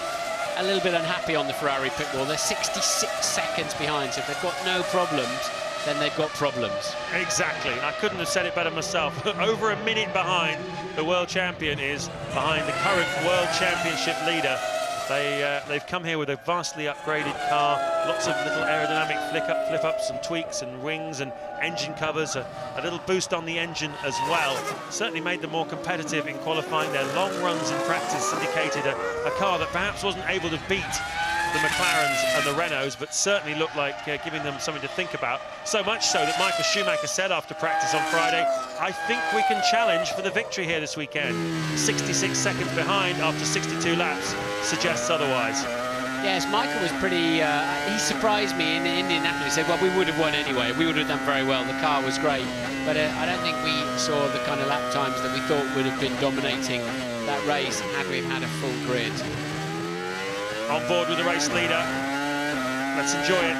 a little bit unhappy on the Ferrari pit wall. They're 66 seconds behind, so if they've got no problems, then they've got problems. Exactly. I couldn't have said it better myself. Over a minute behind the world champion is behind the current world championship leader. They've come here with a vastly upgraded car, lots of little aerodynamic flip-ups and tweaks and wings and engine covers, a little boost on the engine as well. Certainly made them more competitive in qualifying. Their long runs in practice indicated a car that perhaps wasn't able to beat the McLarens and the Renaults, but certainly looked like giving them something to think about. So much so that Michael Schumacher said after practice on Friday, I think we can challenge for the victory here this weekend. 66 seconds behind after 62 laps suggests otherwise. Yes, Michael was pretty, he surprised me in Indianapolis. He said, well, we would have won anyway. We would have done very well. The car was great. But I don't think we saw the kind of lap times that we thought would have been dominating that race had we had a full grid. On board with the race leader. Let's enjoy it.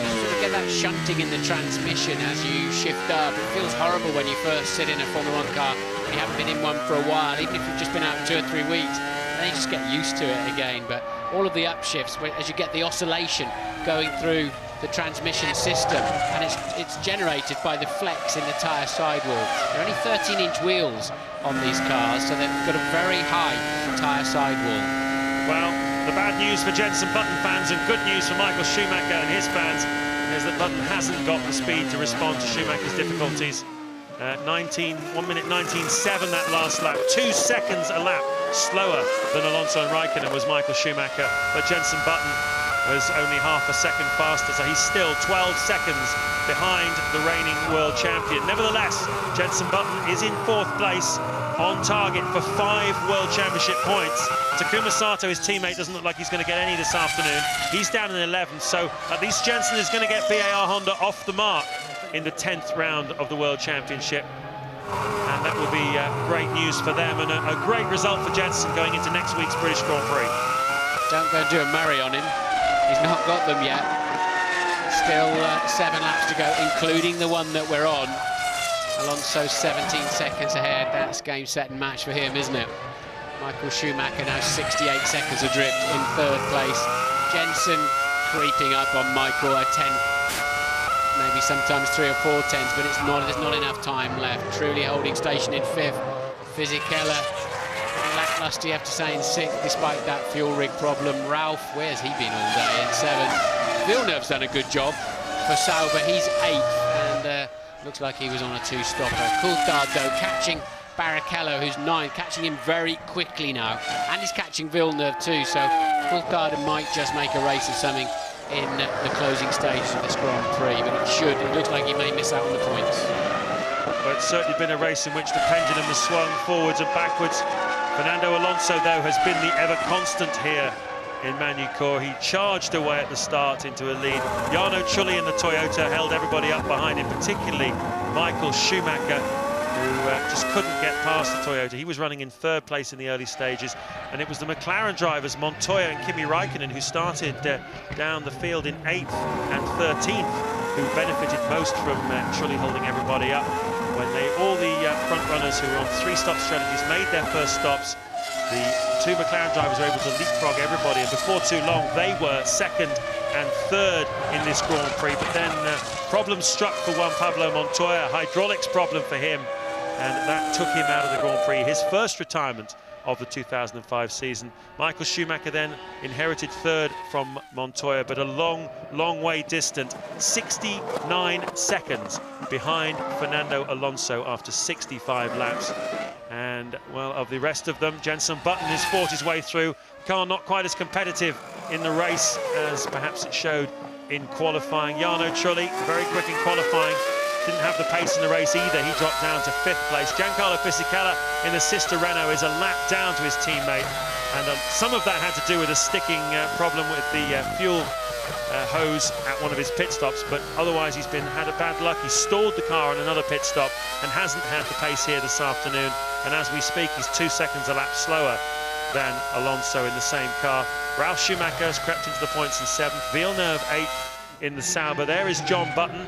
You sort of get that shunting in the transmission as you shift up. It feels horrible when you first sit in a Formula 1 car and you haven't been in one for a while, even if you've just been out 2 or 3 weeks. Then you just get used to it again. But all of the upshifts, as you get the oscillation going through the transmission system, and it's generated by the flex in the tyre sidewall. They're only 13-inch wheels on these cars, so they've got a very high tyre sidewall. Well, the bad news for Jenson Button fans and good news for Michael Schumacher and his fans is that Button hasn't got the speed to respond to Schumacher's difficulties. 1 minute 19.7 that last lap, 2 seconds a lap slower than Alonso and Raikkonen was Michael Schumacher, but Jenson Button was only half a second faster, so he's still 12 seconds behind the reigning world champion. Nevertheless, Jenson Button is in 4th place, on target for 5 world championship points. Takuma Sato, his teammate, doesn't look like he's going to get any this afternoon. He's down in 11th, so at least Jenson is going to get BAR Honda off the mark in the 10th round of the world championship. And that will be great news for them, and a great result for Jenson going into next week's British Grand Prix. Don't go and do a Murray on him. He's not got them yet. Still 7 laps to go, including the one that we're on. Alonso 17 seconds ahead. That's game, set and match for him, isn't it? Michael Schumacher now 68 seconds adrift in 3rd place. Jenson creeping up on Michael, a 10, maybe sometimes 3 or 4 tenths, but there's not enough time left. Truly holding station in 5th. Fisichella, lacklustre, you have to say, in 6th, despite that fuel rig problem. Ralph, where's he been all day, in 7th. Villeneuve's done a good job for Sauber. He's 8th, and looks like he was on a 2-stopper. Coulthard, though, catching Barrichello, who's 9th, catching him very quickly now, and he's catching Villeneuve too, so Coulthard might just make a race of something in the closing stages of this Grand Prix, but it looks like he may miss out on the points. Well, it's certainly been a race in which the pendulum has swung forwards and backwards. Fernando Alonso, though, has been the ever-constant here in Magny-Cours. He charged away at the start into a lead. Jarno Trulli in the Toyota held everybody up behind him, particularly Michael Schumacher, who just couldn't get past the Toyota. He was running in 3rd place in the early stages, and it was the McLaren drivers, Montoya and Kimi Raikkonen, who started down the field in 8th and 13th, who benefited most from Trulli holding everybody up. When all the front runners who were on 3-stop strategies made their first stops, the 2 McLaren drivers were able to leapfrog everybody, and before too long they were 2nd and 3rd in this Grand Prix. But then problems struck for Juan Pablo Montoya, a hydraulics problem for him, and that took him out of the Grand Prix, his first retirement of the 2005 season. Michael Schumacher then inherited 3rd from Montoya, but a long way distant, 69 seconds behind Fernando Alonso after 65 laps. And, well, of the rest of them, Jenson Button has fought his way through. Car not quite as competitive in the race as perhaps it showed in qualifying. Jarno Trulli, very quick in qualifying, didn't have the pace in the race either. He dropped down to 5th place. Giancarlo Fisichella in the sister Renault is a lap down to his teammate, and some of that had to do with a sticking problem with the fuel hose at one of his pit stops, but otherwise he's had a bad luck. He stalled the car on another pit stop and hasn't had the pace here this afternoon, and as we speak he's 2 seconds a lap slower than Alonso in the same car. Ralf Schumacher has crept into the points in 7th, Villeneuve 8th in the Sauber. There is John Button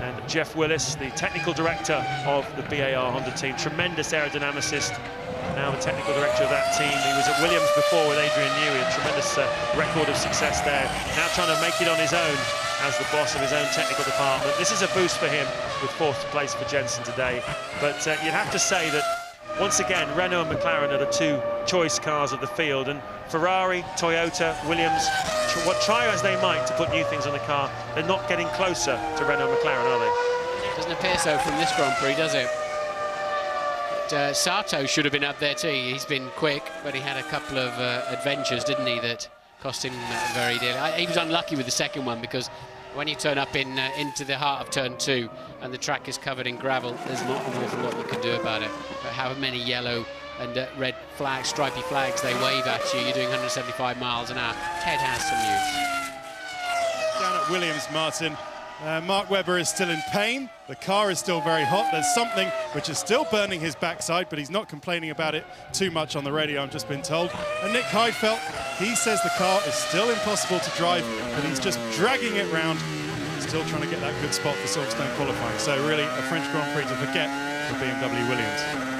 and Jeff Willis, the technical director of the BAR Honda team, tremendous aerodynamicist, now the technical director of that team. He was at Williams before with Adrian Newey, a tremendous record of success there. Now trying to make it on his own as the boss of his own technical department. This is a boost for him with 4th place for Jensen today, but you'd have to say that once again Renault and McLaren are the 2 choice cars of the field, and Ferrari, Toyota, Williams, try as they might to put new things on the car, they're not getting closer to Renault and McLaren, are they? Doesn't appear so from this Grand Prix, does it? But, Sato should have been up there too. He's been quick, but he had a couple of adventures, didn't he, that cost him very dearly. He was unlucky with the second one, because when you turn up into the heart of turn 2 and the track is covered in gravel, there's not an awful lot you can do about it. But how many yellow and red flags, stripy flags they wave at you, you're doing 175 miles an hour. Ted has some news. Down at Williams, Martin, Mark Webber is still in pain. The car is still very hot. There's something which is still burning his backside, but he's not complaining about it too much on the radio, I've just been told. And Nick Heidfeld, he says the car is still impossible to drive, but he's just dragging it round, still trying to get that good spot for Silverstone qualifying. So really a French Grand Prix to forget for BMW Williams.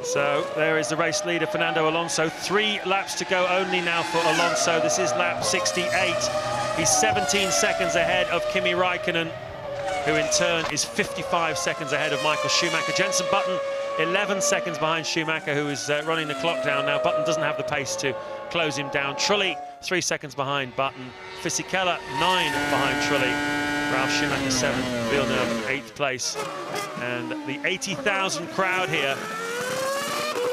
So there is the race leader, Fernando Alonso. 3 laps to go only now for Alonso. This is lap 68. He's 17 seconds ahead of Kimi Raikkonen, who in turn is 55 seconds ahead of Michael Schumacher. Jenson Button 11 seconds behind Schumacher, who is running the clock down now. Button doesn't have the pace to close him down. Trulli 3 seconds behind Button. Fisichella 9 behind Trulli. Ralf Schumacher 7th, Villeneuve 8th place. And the 80,000 crowd here,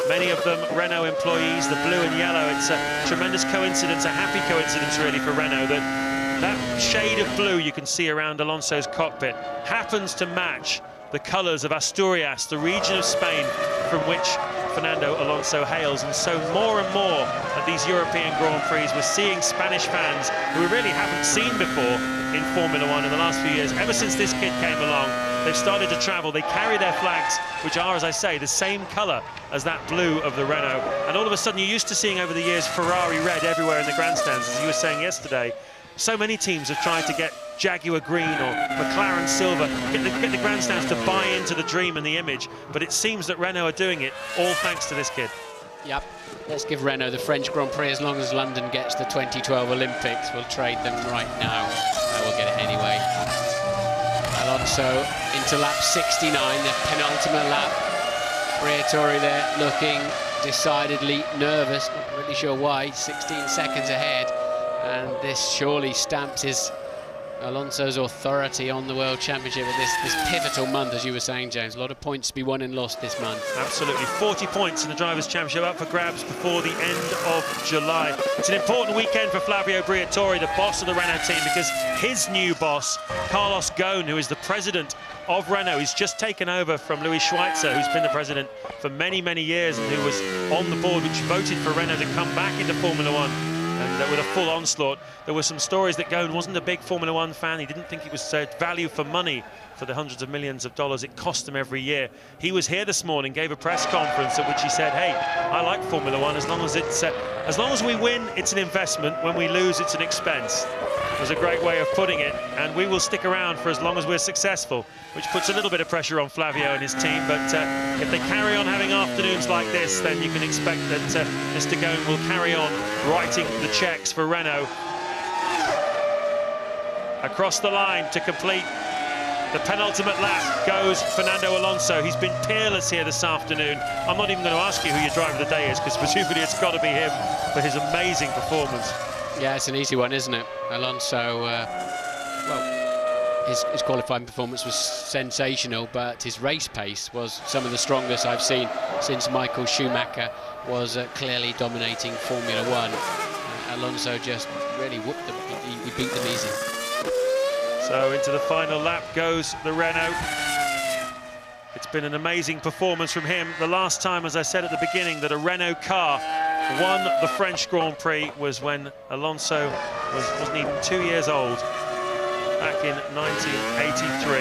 many of them Renault employees, the blue and yellow. It's a tremendous coincidence, a happy coincidence really for Renault, that shade of blue you can see around Alonso's cockpit happens to match the colours of Asturias, the region of Spain from which Fernando Alonso hails. And so more and more at these European Grand Prix, we're seeing Spanish fans who we really haven't seen before in Formula One in the last few years. Ever since this kid came along, they've started to travel. They carry their flags, which are, as I say, the same colour as that blue of the Renault. And all of a sudden, you're used to seeing over the years Ferrari red everywhere in the grandstands, as you were saying yesterday. So many teams have tried to get Jaguar green or McLaren silver, get the grandstands to buy into the dream and the image. But it seems that Renault are doing it, all thanks to this kid. Yep, let's give Renault the French Grand Prix as long as London gets the 2012 Olympics. We'll trade them right now. We'll get it anyway. Alonso into lap 69, the penultimate lap. Briatore there looking decidedly nervous, not really sure why, 16 seconds ahead. And this surely stamps Alonso's authority on the World Championship at this pivotal month, as you were saying, James. A lot of points to be won and lost this month. Absolutely. 40 points in the Drivers' Championship up for grabs before the end of July. It's an important weekend for Flavio Briatore, the boss of the Renault team, because his new boss, Carlos Ghosn, who is the president of Renault, he's just taken over from Louis Schweitzer, who's been the president for many, many years and who was on the board which voted for Renault to come back into Formula One. And with a full onslaught, there were some stories that Ghosn wasn't a big Formula One fan. He didn't think it was value for money for the hundreds of millions of dollars it cost them every year. He was here this morning, gave a press conference at which he said, hey, I like Formula One as long as we win, it's an investment. When we lose, it's an expense. It was a great way of putting it, and we will stick around for as long as we're successful, which puts a little bit of pressure on Flavio and his team. But if they carry on having afternoons like this, then you can expect that Mr. Ghosn will carry on writing the checks for Renault. Across the line to complete the penultimate lap goes Fernando Alonso. He's been peerless here this afternoon. I'm not even going to ask you who your driver of the day is, because presumably it's got to be him for his amazing performance. Yeah, it's an easy one, isn't it? Alonso, well, his qualifying performance was sensational, but his race pace was some of the strongest I've seen since Michael Schumacher was clearly dominating Formula One. Alonso just really whooped them. He beat them easy. So into the final lap goes the Renault. It's been an amazing performance from him. The last time, as I said at the beginning, that a Renault car won the French Grand Prix was when Alonso wasn't even 2 years old, back in 1983.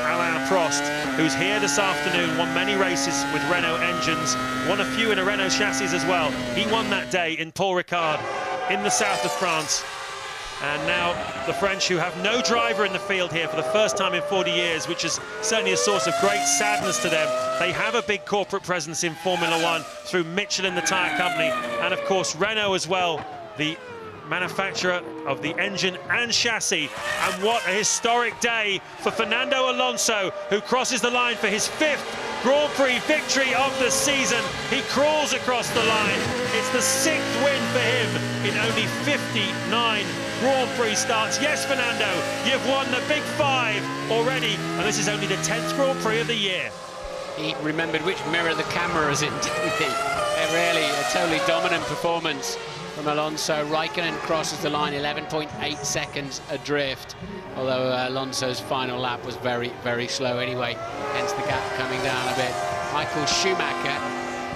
Alain Prost, who's here this afternoon, won many races with Renault engines, won a few in a Renault chassis as well. He won that day in Paul Ricard in the south of France. And now the French, who have no driver in the field here for the first time in 40 years, which is certainly a source of great sadness to them. They have a big corporate presence in Formula One through Michelin, the tyre company, and of course Renault as well, the manufacturer of the engine and chassis. And what a historic day for Fernando Alonso, who crosses the line for his 5th Grand Prix victory of the season. He crawls across the line. It's the 6th win for him in only 59 Grand Prix starts. Yes, Fernando, you've won the big 5 already, and this is only the 10th Grand Prix of the year. He remembered which mirror the camera is in, didn't he? Really a totally dominant performance from Alonso. Raikkonen crosses the line 11.8 seconds adrift, although Alonso's final lap was very, very slow anyway, hence the gap coming down a bit. Michael Schumacher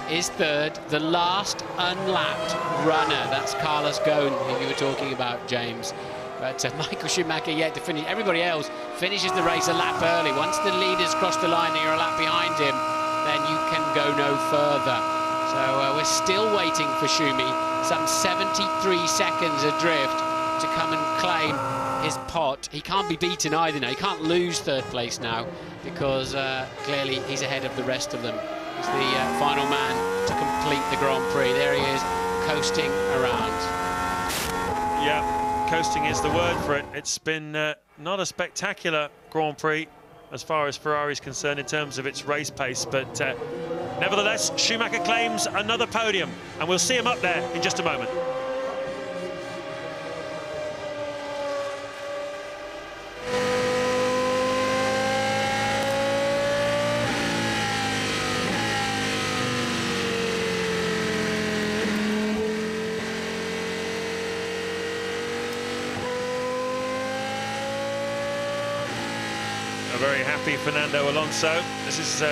is 3rd, the last unlapped runner. That's Carlos Ghosn, who you were talking about, James. But Michael Schumacher yet to finish. Everybody else finishes the race a lap early. Once the leaders cross the line and you're a lap behind him, then you can go no further. So we're still waiting for Schumi, some 73 seconds adrift, to come and claim his pot. He can't be beaten either now. He can't lose 3rd place now, because clearly he's ahead of the rest of them. He's the final man to complete the Grand Prix. There he is, coasting around. Yeah, coasting is the word for it. It's been not a spectacular Grand Prix as far as Ferrari's concerned in terms of its race pace, but nevertheless, Schumacher claims another podium, and we'll see him up there in just a moment. A very happy Fernando Alonso. This is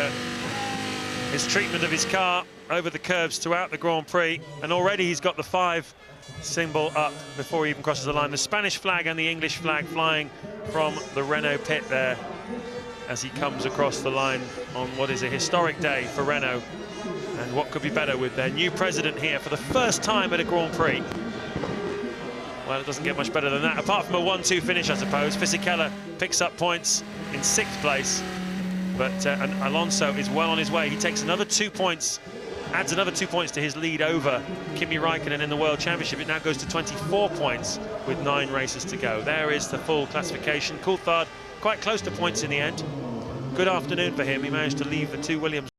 his treatment of his car over the curbs throughout the Grand Prix, and already he's got the 5 symbol up before he even crosses the line. The Spanish flag and the English flag flying from the Renault pit there as he comes across the line on what is a historic day for Renault. And what could be better with their new president here for the first time at a Grand Prix? Well, it doesn't get much better than that, apart from a 1-2 finish, I suppose. Fisichella picks up points in 6th place, but and Alonso is well on his way. He takes another 2 points, adds another 2 points to his lead over Kimi Raikkonen in the World Championship. It now goes to 24 points with 9 races to go. There is the full classification. Coulthard quite close to points in the end. Good afternoon for him. He managed to leave the 2 Williams